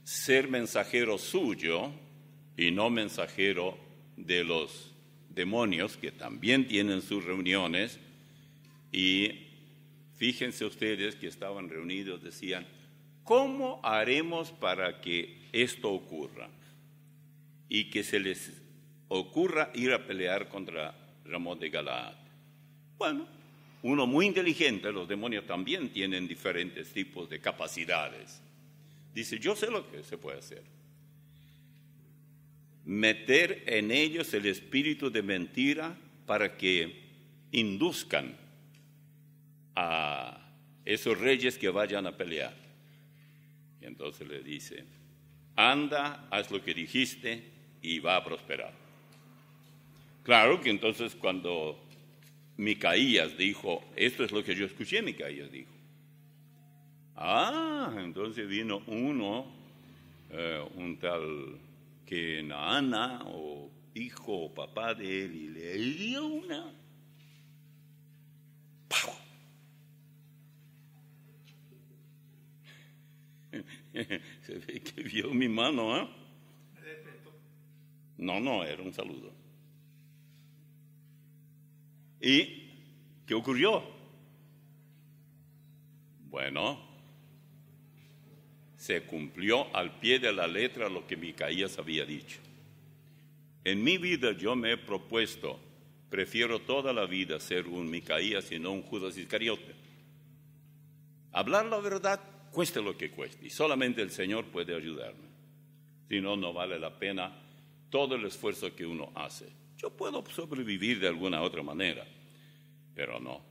ser mensajero suyo y no mensajero de los demonios, que también tienen sus reuniones. Y fíjense ustedes que estaban reunidos, decían, ¿cómo haremos para que esto ocurra? Y que se les ocurra ir a pelear contra Ramón de Galaad. Bueno, uno muy inteligente, los demonios también tienen diferentes tipos de capacidades. Dice, yo sé lo que se puede hacer. Meter en ellos el espíritu de mentira para que induzcan a esos reyes que vayan a pelear. Y entonces le dice, anda, haz lo que dijiste y va a prosperar. Claro que entonces cuando Micaías dijo, esto es lo que yo escuché, Micaías dijo. Entonces vino uno, un tal Kenaana, o hijo o papá de él, y le dio una. ¡Pau! Se ve que vio mi mano, ¿eh? No, era un saludo. ¿Y qué ocurrió? Bueno, se cumplió al pie de la letra lo que Micaías había dicho. En mi vida yo me he propuesto, prefiero toda la vida ser un Micaías y no un Judas Iscariote. Hablar la verdad cueste lo que cueste. Y solamente el Señor puede ayudarme. Si no, no vale la pena todo el esfuerzo que uno hace. Yo puedo sobrevivir de alguna otra manera, pero no.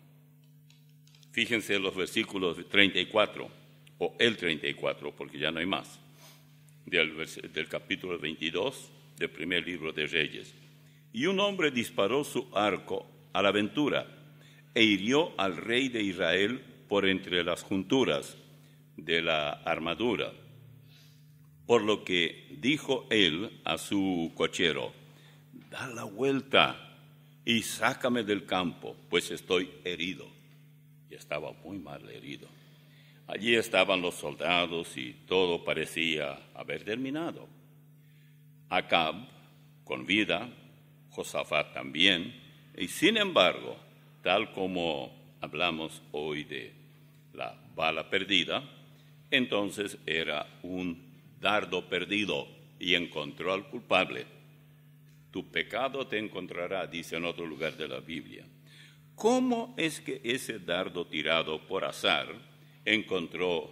Fíjense los versículos 34, o el 34, porque ya no hay más, del capítulo 22 del primer libro de Reyes. Y un hombre disparó su arco a la aventura e hirió al rey de Israel por entre las junturas de la armadura. Por lo que dijo él a su cochero: da la vuelta y sácame del campo, pues estoy herido. Y estaba muy mal herido. Allí estaban los soldados y todo parecía haber terminado. Acab con vida, Josafat también, y sin embargo, tal como hablamos hoy de la bala perdida, entonces era un dardo perdido y encontró al culpable. Tu pecado te encontrará, dice en otro lugar de la Biblia. ¿Cómo es que ese dardo tirado por azar encontró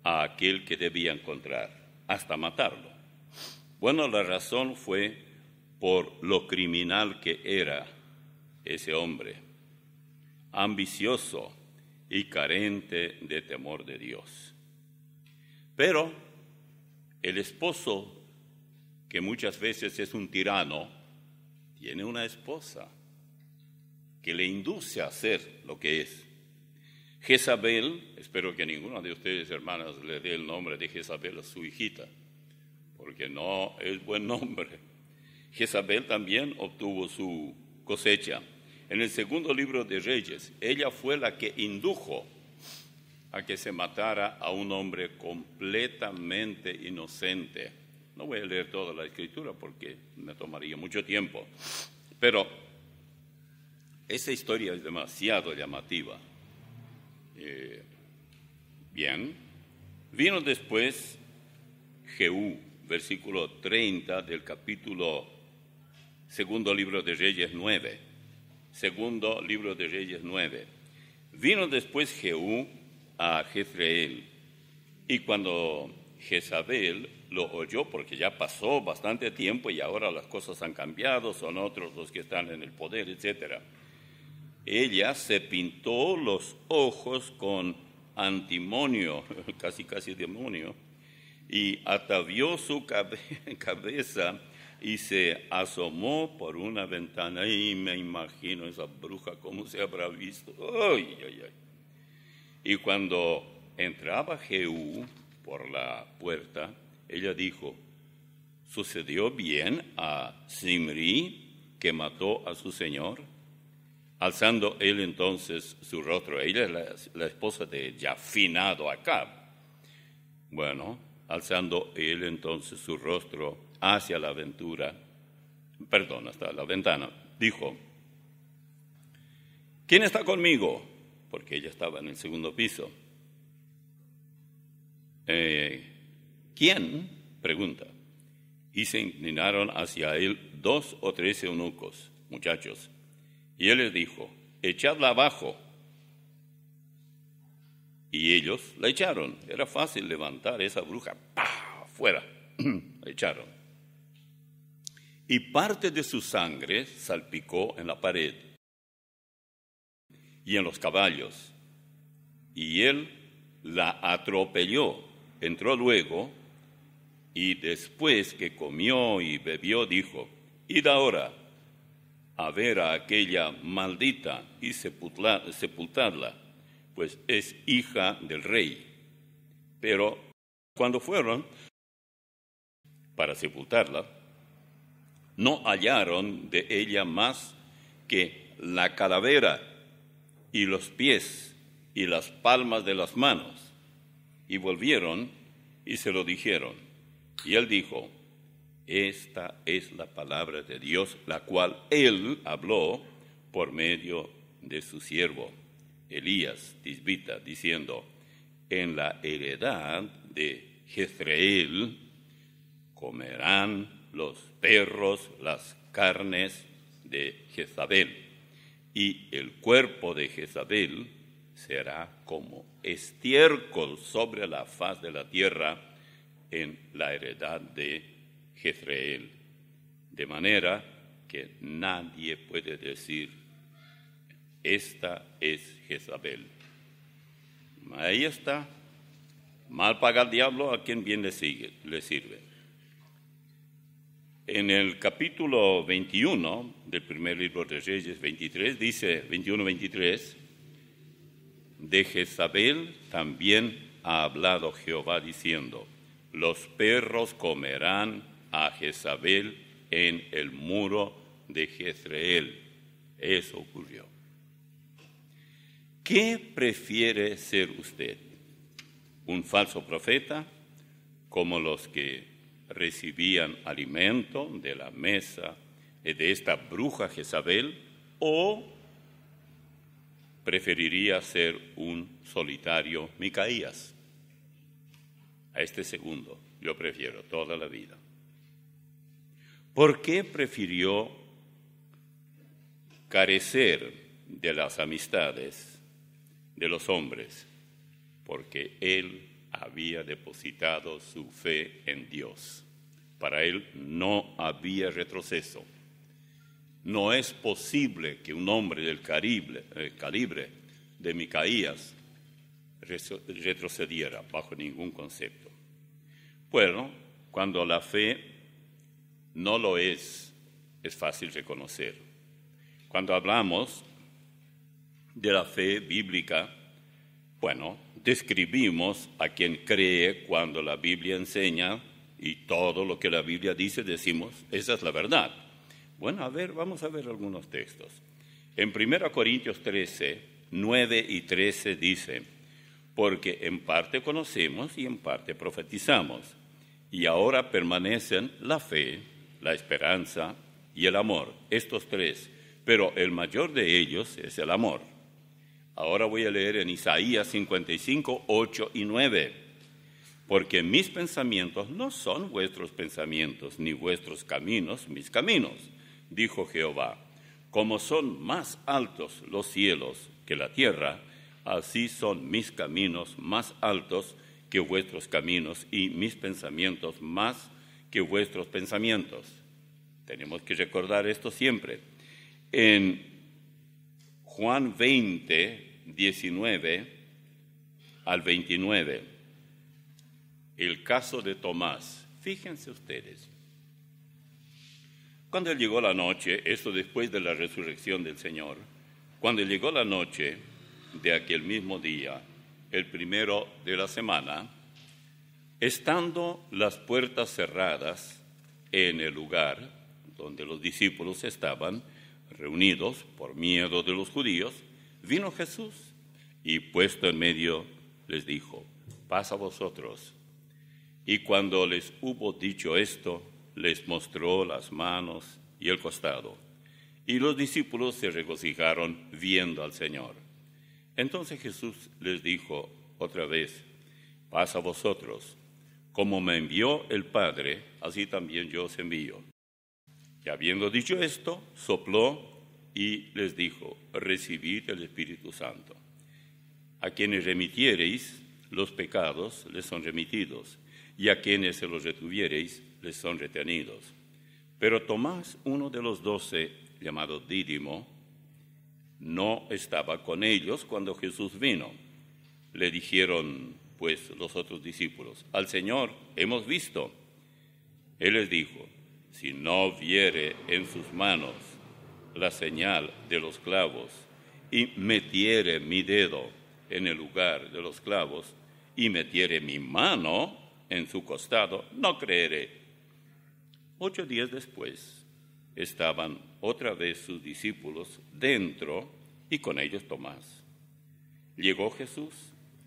a aquel que debía encontrar hasta matarlo? Bueno, la razón fue por lo criminal que era ese hombre, ambicioso y carente de temor de Dios. Pero el esposo, que muchas veces es un tirano, tiene una esposa que le induce a hacer lo que es. Jezabel, espero que ninguno de ustedes, hermanas, le dé el nombre de Jezabel a su hijita, porque no es buen nombre. Jezabel también obtuvo su cosecha. En el segundo libro de Reyes, ella fue la que indujo a que se matara a un hombre completamente inocente. No voy a leer toda la escritura porque me tomaría mucho tiempo, pero esa historia es demasiado llamativa. Bien, vino después Jehú, versículo 30 del capítulo segundo libro de Reyes 9. Segundo libro de Reyes 9. Vino después Jehú a Jezreel, y cuando Jezabel lo oyó, porque ya pasó bastante tiempo y ahora las cosas han cambiado, son otros los que están en el poder, etc., ella se pintó los ojos con antimonio, casi demonio, y atavió su cabeza y se asomó por una ventana. Y me imagino esa bruja cómo se habrá visto. ¡Ay, ay, ay! Y cuando entraba Jehú por la puerta, ella dijo: ¿sucedió bien a Zimri, que mató a su señor? Alzando él entonces su rostro, ella es la esposa de ya finado Acab. Bueno, alzando él entonces su rostro hacia la hasta la ventana, dijo: ¿quién está conmigo? Porque ella estaba en el segundo piso. ¿Quién? Pregunta. Y se inclinaron hacia él 2 o 3 eunucos, muchachos. Y él les dijo: echadla abajo. Y ellos la echaron. Era fácil levantar esa bruja. ¡Pah! Fuera. La echaron. Y parte de su sangre salpicó en la pared y en los caballos. Y él la atropelló. Entró luego, y después que comió y bebió, dijo: id ahora a ver a aquella maldita y sepultadla, pues es hija del rey. Pero cuando fueron para sepultarla, no hallaron de ella más que la calavera y los pies y las palmas de las manos. Y volvieron y se lo dijeron. Y él dijo: esta es la palabra de Dios, la cual él habló por medio de su siervo Elías Tisbita, diciendo: en la heredad de Jezreel comerán los perros las carnes de Jezabel, y el cuerpo de Jezabel será como estiércol sobre la faz de la tierra en la heredad de Jezreel, de manera que nadie puede decir, esta es Jezabel. Ahí está, mal paga el diablo a quien bien le sirve. En el capítulo 21 del primer libro de Reyes 23, dice 21-23, de Jezabel también ha hablado Jehová diciendo, los perros comerán a Jezabel en el muro de Jezreel. Eso ocurrió. ¿Qué prefiere ser usted? ¿Un falso profeta, como los que recibían alimento de la mesa de esta bruja Jezabel, o preferiría ser un solitario Micaías? A este segundo yo prefiero toda la vida. ¿Por qué prefirió carecer de las amistades de los hombres? Porque él había depositado su fe en Dios. Para él no había retroceso. No es posible que un hombre del calibre de Micaías retrocediera bajo ningún concepto. Bueno, cuando la fe no lo es fácil reconocer. Cuando hablamos de la fe bíblica, bueno, describimos a quien cree cuando la Biblia enseña y todo lo que la Biblia dice decimos, esa es la verdad. Bueno, vamos a ver algunos textos. En 1 Corintios 13, 9 y 13 dice, porque en parte conocemos y en parte profetizamos, y ahora permanecen la fe, la esperanza y el amor, estos tres, pero el mayor de ellos es el amor. Ahora voy a leer en Isaías 55, 8 y 9. Porque mis pensamientos no son vuestros pensamientos, ni vuestros caminos mis caminos, dijo Jehová. Como son más altos los cielos que la tierra, así son mis caminos más altos que vuestros caminos y mis pensamientos más que vuestros pensamientos. Tenemos que recordar esto siempre. En Juan 20, 19 al 29, el caso de Tomás. Fíjense ustedes, cuando llegó la noche, esto después de la resurrección del Señor, cuando llegó la noche de aquel mismo día, el primero de la semana, estando las puertas cerradas en el lugar donde los discípulos estaban reunidos por miedo de los judíos, vino Jesús y puesto en medio les dijo, paz a vosotros. Y cuando les hubo dicho esto, les mostró las manos y el costado. Y los discípulos se regocijaron viendo al Señor. Entonces Jesús les dijo otra vez, paz a vosotros. Como me envió el Padre, así también yo os envío. Y habiendo dicho esto, sopló y les dijo, recibid el Espíritu Santo. A quienes remitiereis los pecados les son remitidos, y a quienes se los retuviereis les son retenidos. Pero Tomás, uno de los 12, llamado Dídimo, no estaba con ellos cuando Jesús vino. Le dijeron, pues, los otros discípulos, al Señor hemos visto. Él les dijo, si no viere en sus manos la señal de los clavos, y metiere mi dedo en el lugar de los clavos, y metiere mi mano en su costado, no creeré. 8 días después, estaban otra vez sus discípulos dentro, y con ellos Tomás. Llegó Jesús,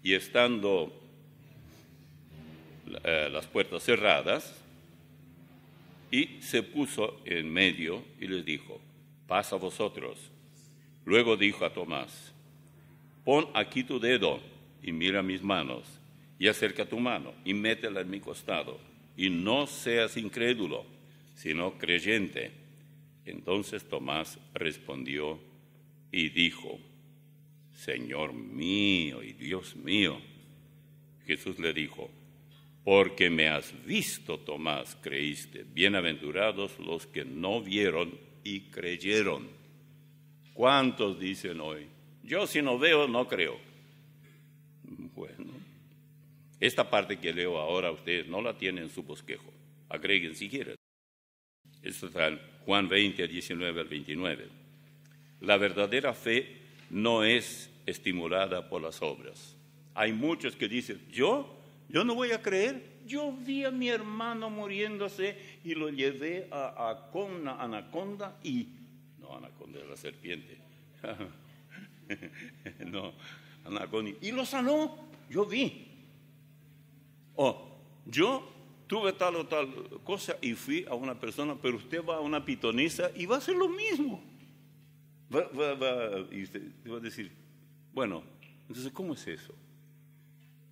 y estando las puertas cerradas, y se puso en medio y les dijo, paz a vosotros. Luego dijo a Tomás, pon aquí tu dedo y mira mis manos, y acerca tu mano y métela en mi costado, y no seas incrédulo, sino creyente. Entonces Tomás respondió y dijo, Señor mío y Dios mío. Jesús le dijo, porque me has visto, Tomás, creíste. Bienaventurados los que no vieron y creyeron. ¿Cuántos dicen hoy? Yo si no veo, no creo. Bueno, esta parte que leo ahora ustedes no la tienen en su bosquejo. Agreguen si quieren. Esto está en Juan 20, 19 al 29. La verdadera fe no es estimulada por las obras. Hay muchos que dicen, yo no voy a creer. Yo vi a mi hermano muriéndose y lo llevé a Anaconda y... No, Anaconda es la serpiente. No, Anaconda. Y lo sanó. Yo vi. Yo tuve tal o tal cosa y fui a una persona, pero usted va a una pitonisa y va a hacer lo mismo. Y usted va a decir, bueno, entonces, ¿cómo es eso?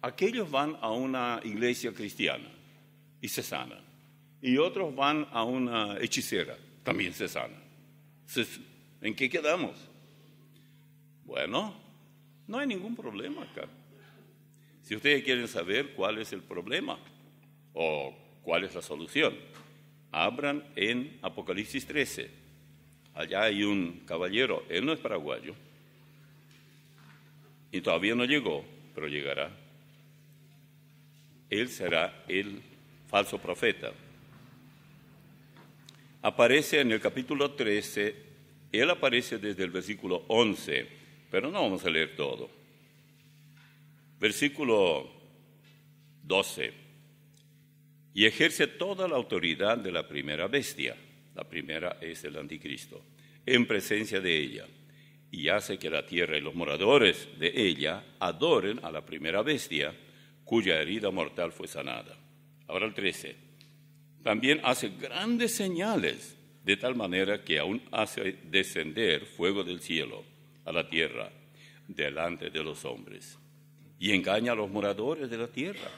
Aquellos van a una iglesia cristiana y se sanan. Y otros van a una hechicera, también se sanan. ¿En qué quedamos? Bueno, no hay ningún problema acá. Si ustedes quieren saber cuál es el problema o cuál es la solución, abran en Apocalipsis 13. Allá hay un caballero, él no es paraguayo, y todavía no llegó, pero llegará. Él será el falso profeta. Aparece en el capítulo 13, él aparece desde el versículo 11, pero no vamos a leer todo. Versículo 12. Y ejerce toda la autoridad de la primera bestia, la primera es el anticristo, en presencia de ella, y hace que la tierra y los moradores de ella adoren a la primera bestia, cuya herida mortal fue sanada. Ahora el 13. También hace grandes señales, de tal manera que aún hace descender fuego del cielo a la tierra delante de los hombres, y engaña a los moradores de la tierra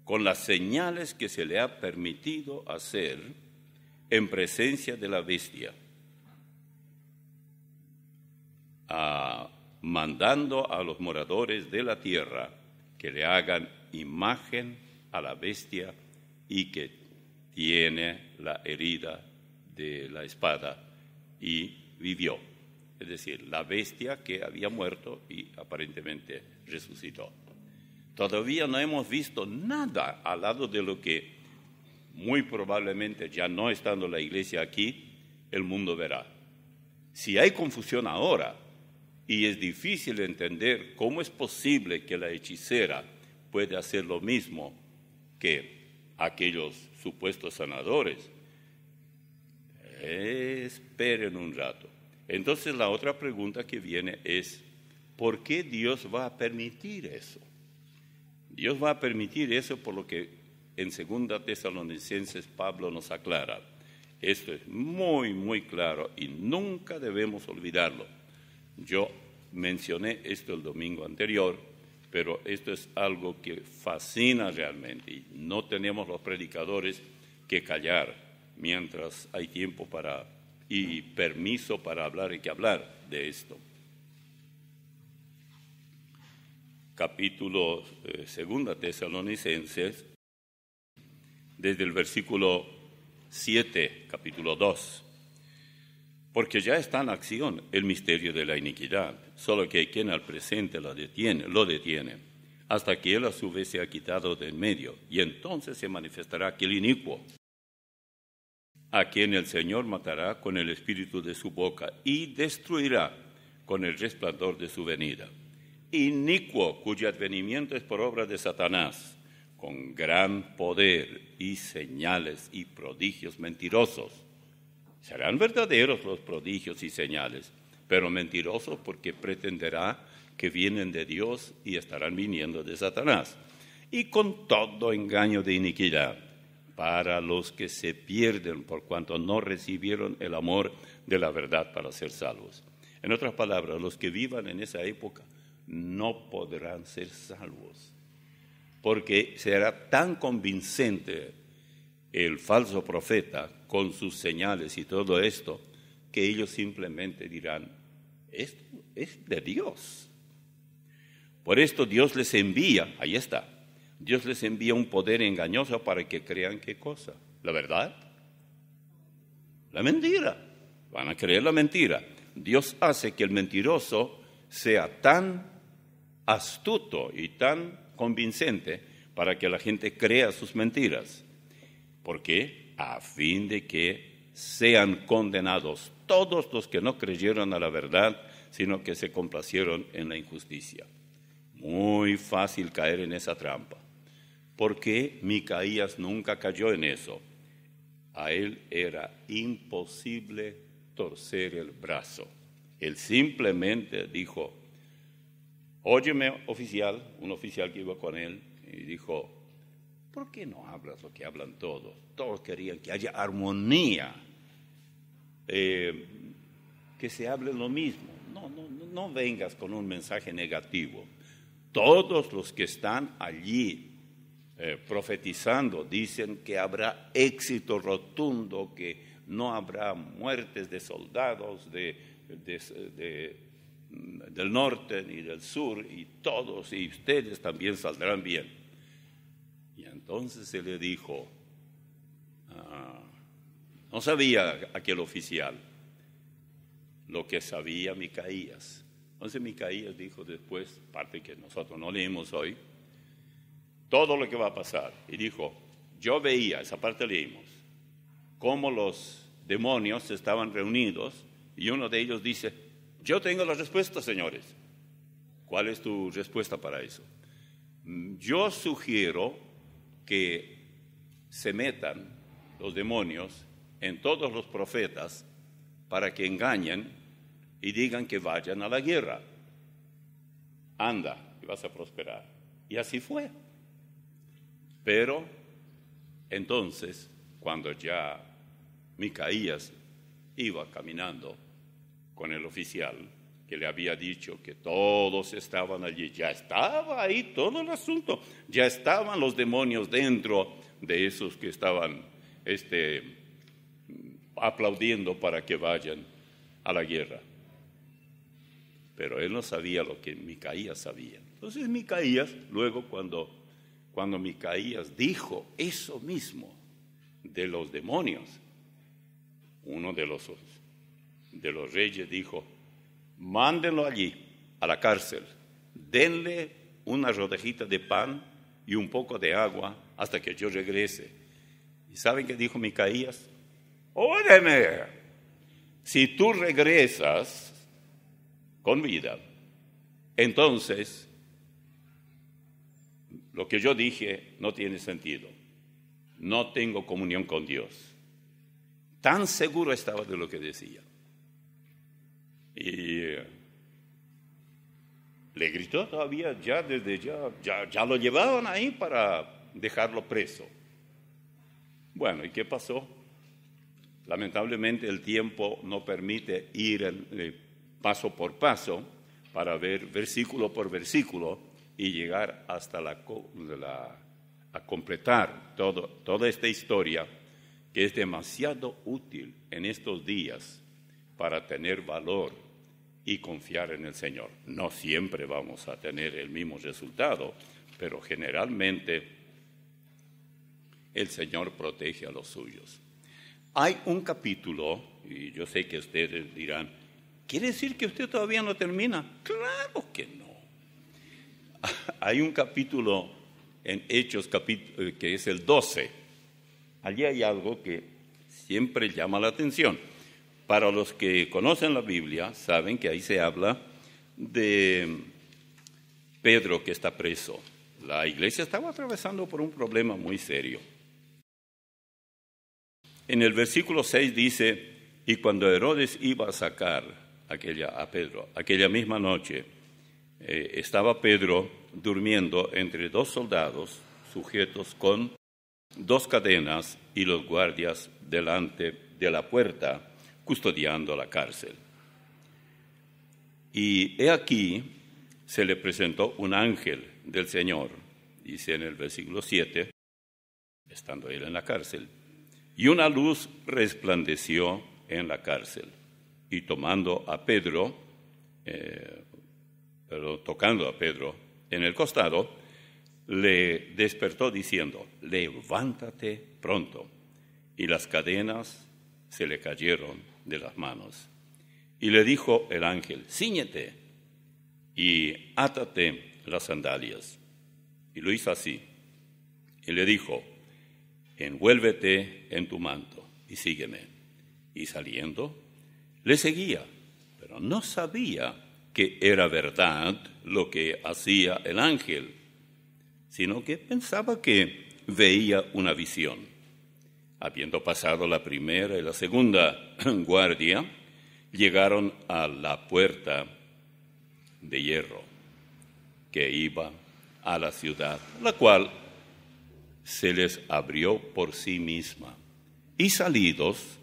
con las señales que se le ha permitido hacer en presencia de la bestia, mandando a los moradores de la tierra que le hagan imagen a la bestia y que tiene la herida de la espada y vivió. Es decir, la bestia que había muerto y aparentemente resucitó. Todavía no hemos visto nada al lado de lo que muy probablemente, ya no estando la iglesia aquí, el mundo verá. Si hay confusión ahora y es difícil entender cómo es posible que la hechicera puede hacer lo mismo que aquellos supuestos sanadores, esperen un rato. Entonces la otra pregunta que viene es, ¿por qué Dios va a permitir eso? Dios va a permitir eso por lo que en 2 Tesalonicenses Pablo nos aclara. Esto es muy, muy claro y nunca debemos olvidarlo. Yo mencioné esto el domingo anterior, pero esto es algo que fascina realmente y no tenemos los predicadores que callar mientras hay tiempo y permiso para hablar, hay que hablar de esto. Capítulo 2 Tesalonicenses, desde el versículo 7, capítulo 2. Porque ya está en acción el misterio de la iniquidad, solo que hay quien al presente lo detiene, hasta que él a su vez se ha quitado de en medio, y entonces se manifestará aquel inicuo, a quien el Señor matará con el espíritu de su boca y destruirá con el resplandor de su venida. Inicuo, cuyo advenimiento es por obra de Satanás, con gran poder y señales y prodigios mentirosos. Serán verdaderos los prodigios y señales, pero mentirosos porque pretenderá que vienen de Dios y estarán viniendo de Satanás. Y con todo engaño de iniquidad, para los que se pierden por cuanto no recibieron el amor de la verdad para ser salvos. En otras palabras, los que vivan en esa época no podrán ser salvos, porque será tan convincente el falso profeta con sus señales y todo esto, que ellos simplemente dirán, esto es de Dios. Por esto Dios les envía, ahí está, Dios les envía un poder engañoso para que crean ¿qué cosa? ¿La verdad? La mentira. Van a creer la mentira. Dios hace que el mentiroso sea tan astuto y tan convincente para que la gente crea sus mentiras. ¿Por qué? A fin de que sean condenados todos los que no creyeron a la verdad, sino que se complacieron en la injusticia. Muy fácil caer en esa trampa. ¿Por qué Micaías nunca cayó en eso? A él era imposible torcer el brazo. Él simplemente dijo, óyeme, oficial, un oficial que iba con él, y dijo, ¿por qué no hablas lo que hablan todos? Todos querían que haya armonía, que se hable lo mismo. No vengas con un mensaje negativo. Todos los que están allí profetizando dicen que habrá éxito rotundo, que no habrá muertes de soldados del norte ni del sur, y todos y ustedes también saldrán bien. Y entonces se le dijo, no sabía aquel oficial lo que sabía Micaías. Entonces Micaías dijo después, parte que nosotros no leímos hoy, todo lo que va a pasar. Y dijo, yo veía, esa parte leímos, cómo los demonios estaban reunidos, y uno de ellos dice, yo tengo la respuesta, señores. ¿Cuál es tu respuesta para eso? Yo sugiero que se metan los demonios en todos los profetas para que engañen y digan que vayan a la guerra. Anda, y vas a prosperar. Y así fue. Pero entonces, cuando ya Micaías iba caminando con el oficial que le había dicho que todos estaban allí, ya estaba ahí todo el asunto, ya estaban los demonios dentro de esos que estaban aplaudiendo para que vayan a la guerra. Pero él no sabía lo que Micaías sabía. Entonces Micaías, luego cuando Micaías dijo eso mismo de los demonios, uno de los reyes dijo, mándenlo allí, a la cárcel, denle una rodejita de pan y un poco de agua hasta que yo regrese. ¿Y saben qué dijo Micaías? Óyeme, si tú regresas con vida, entonces lo que yo dije no tiene sentido. No tengo comunión con Dios. Tan seguro estaba de lo que decía. Y le gritó todavía, ya lo llevaban ahí para dejarlo preso. Bueno, ¿y qué pasó? Lamentablemente el tiempo no permite ir paso por paso para ver versículo por versículo y llegar hasta a completar toda esta historia, que es demasiado útil en estos días para tener valor y confiar en el Señor. No siempre vamos a tener el mismo resultado, pero generalmente el Señor protege a los suyos. Hay un capítulo, y yo sé que ustedes dirán, ¿quiere decir que usted todavía no termina? Claro que no. Hay un capítulo en Hechos, que es el 12. Allí hay algo que siempre llama la atención. Para los que conocen la Biblia, saben que ahí se habla de Pedro que está preso. La iglesia estaba atravesando por un problema muy serio. En el versículo 6 dice, y cuando Herodes iba a sacar a Pedro, aquella misma noche, estaba Pedro durmiendo entre dos soldados sujetos con dos cadenas y los guardias delante de la puerta custodiando la cárcel. Y he aquí se le presentó un ángel del Señor, dice en el versículo 7, estando él en la cárcel, y una luz resplandeció en la cárcel, y tocando a Pedro, en el costado, le despertó diciendo: levántate pronto. Y las cadenas se le cayeron de las manos. Y le dijo el ángel: cíñete y átate las sandalias. Y lo hizo así. Y le dijo: envuélvete en tu manto y sígueme. Y saliendo, le seguía, pero no sabía que era verdad lo que hacía el ángel, sino que pensaba que veía una visión. Habiendo pasado la primera y la segunda guardia, llegaron a la puerta de hierro que iba a la ciudad, la cual se les abrió por sí misma. Y salidos,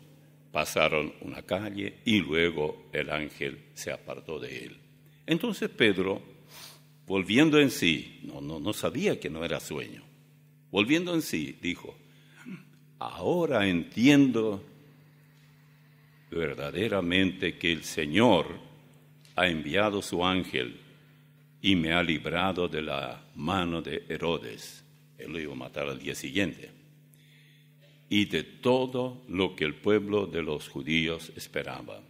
pasaron una calle y luego el ángel se apartó de él. Entonces Pedro, volviendo en sí, no sabía que no era sueño, volviendo en sí, dijo: ahora entiendo verdaderamente que el Señor ha enviado su ángel y me ha librado de la mano de Herodes. Él lo iba a matar al día siguiente. Y de todo lo que el pueblo de los judíos esperaba.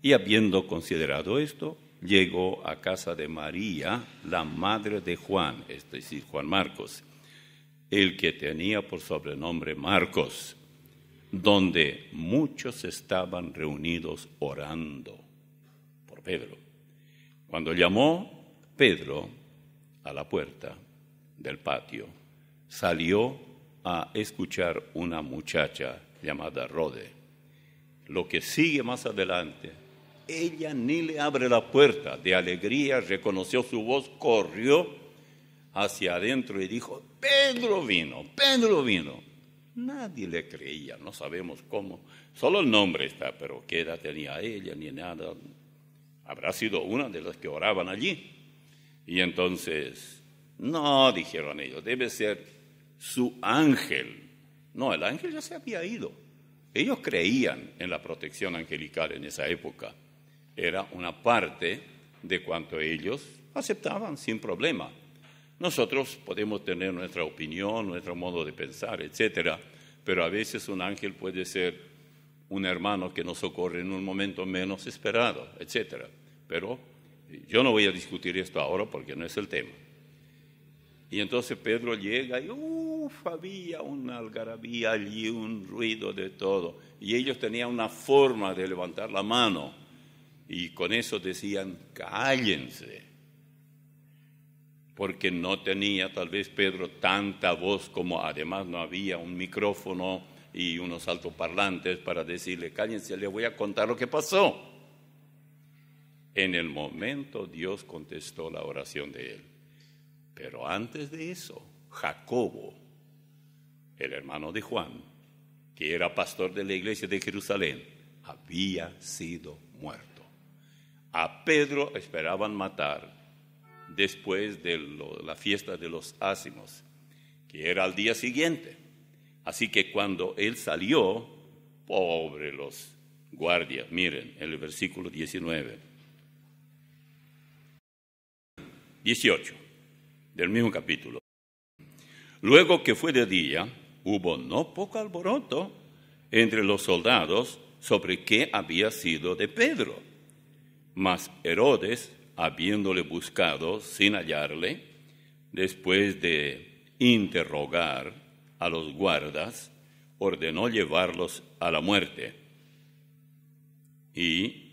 Y habiendo considerado esto, llegó a casa de María, la madre de Juan, es decir, Juan Marcos, el que tenía por sobrenombre Marcos, donde muchos estaban reunidos orando por Pedro. Cuando llamó Pedro a la puerta del patio, salió a escuchar una muchacha llamada Rode. Lo que sigue más adelante, ella ni le abre la puerta. De alegría reconoció su voz, corrió hacia adentro y dijo: Pedro vino, Pedro vino. Nadie le creía, no sabemos cómo, solo el nombre está, pero qué edad tenía ella ni nada. Habrá sido una de las que oraban allí. Y entonces, no, dijeron ellos, debe ser su ángel. No, el ángel ya se había ido. Ellos creían en la protección angelical en esa época. Era una parte de cuanto ellos aceptaban sin problema. Nosotros podemos tener nuestra opinión, nuestro modo de pensar, etcétera, pero a veces un ángel puede ser un hermano que nos socorre en un momento menos esperado, etcétera. Pero yo no voy a discutir esto ahora porque no es el tema. Y entonces Pedro llega y había una algarabía allí, un ruido de todo. Y ellos tenían una forma de levantar la mano y con eso decían: cállense. Porque no tenía tal vez Pedro tanta voz, como además no había un micrófono y unos altoparlantes para decirle: cállense, le voy a contar lo que pasó. En el momento Dios contestó la oración de él. Pero antes de eso, Jacobo, el hermano de Juan, que era pastor de la iglesia de Jerusalén, había sido muerto. A Pedro esperaban matar después de la fiesta de los Ázimos, que era al día siguiente. Así que cuando él salió, pobre los guardias, miren el versículo 18 del mismo capítulo. Luego que fue de día, hubo no poco alboroto entre los soldados sobre qué había sido de Pedro. Mas Herodes, habiéndole buscado sin hallarle, después de interrogar a los guardas, ordenó llevarlos a la muerte y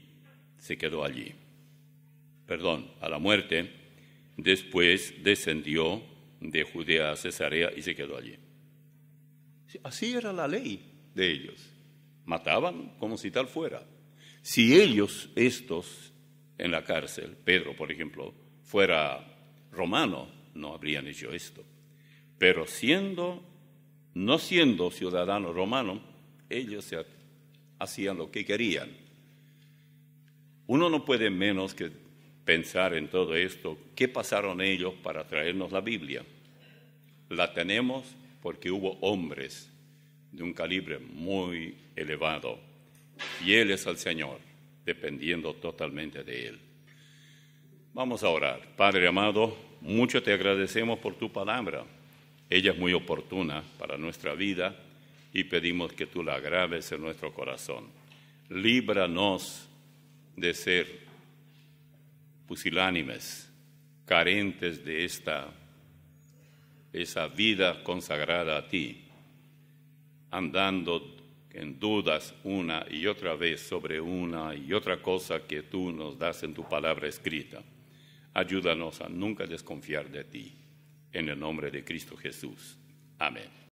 se quedó allí. A la muerte. Después descendió de Judea a Cesarea y se quedó allí. Así era la ley de ellos. Mataban como si tal fuera. Si ellos, estos en la cárcel, Pedro, por ejemplo, fuera romano, no habrían hecho esto. Pero no siendo ciudadano romano, ellos hacían lo que querían. Uno no puede menos que pensar en todo esto. ¿Qué pasaron ellos para traernos la Biblia? La tenemos porque hubo hombres de un calibre muy elevado, fieles al Señor, dependiendo totalmente de Él. Vamos a orar. Padre amado, mucho te agradecemos por tu palabra. Ella es muy oportuna para nuestra vida y pedimos que tú la graves en nuestro corazón. Líbranos de ser pusilánimes, carentes de esa vida consagrada a ti, andando en dudas una y otra vez sobre una y otra cosa que tú nos das en tu palabra escrita. Ayúdanos a nunca desconfiar de ti. En el nombre de Cristo Jesús. Amén.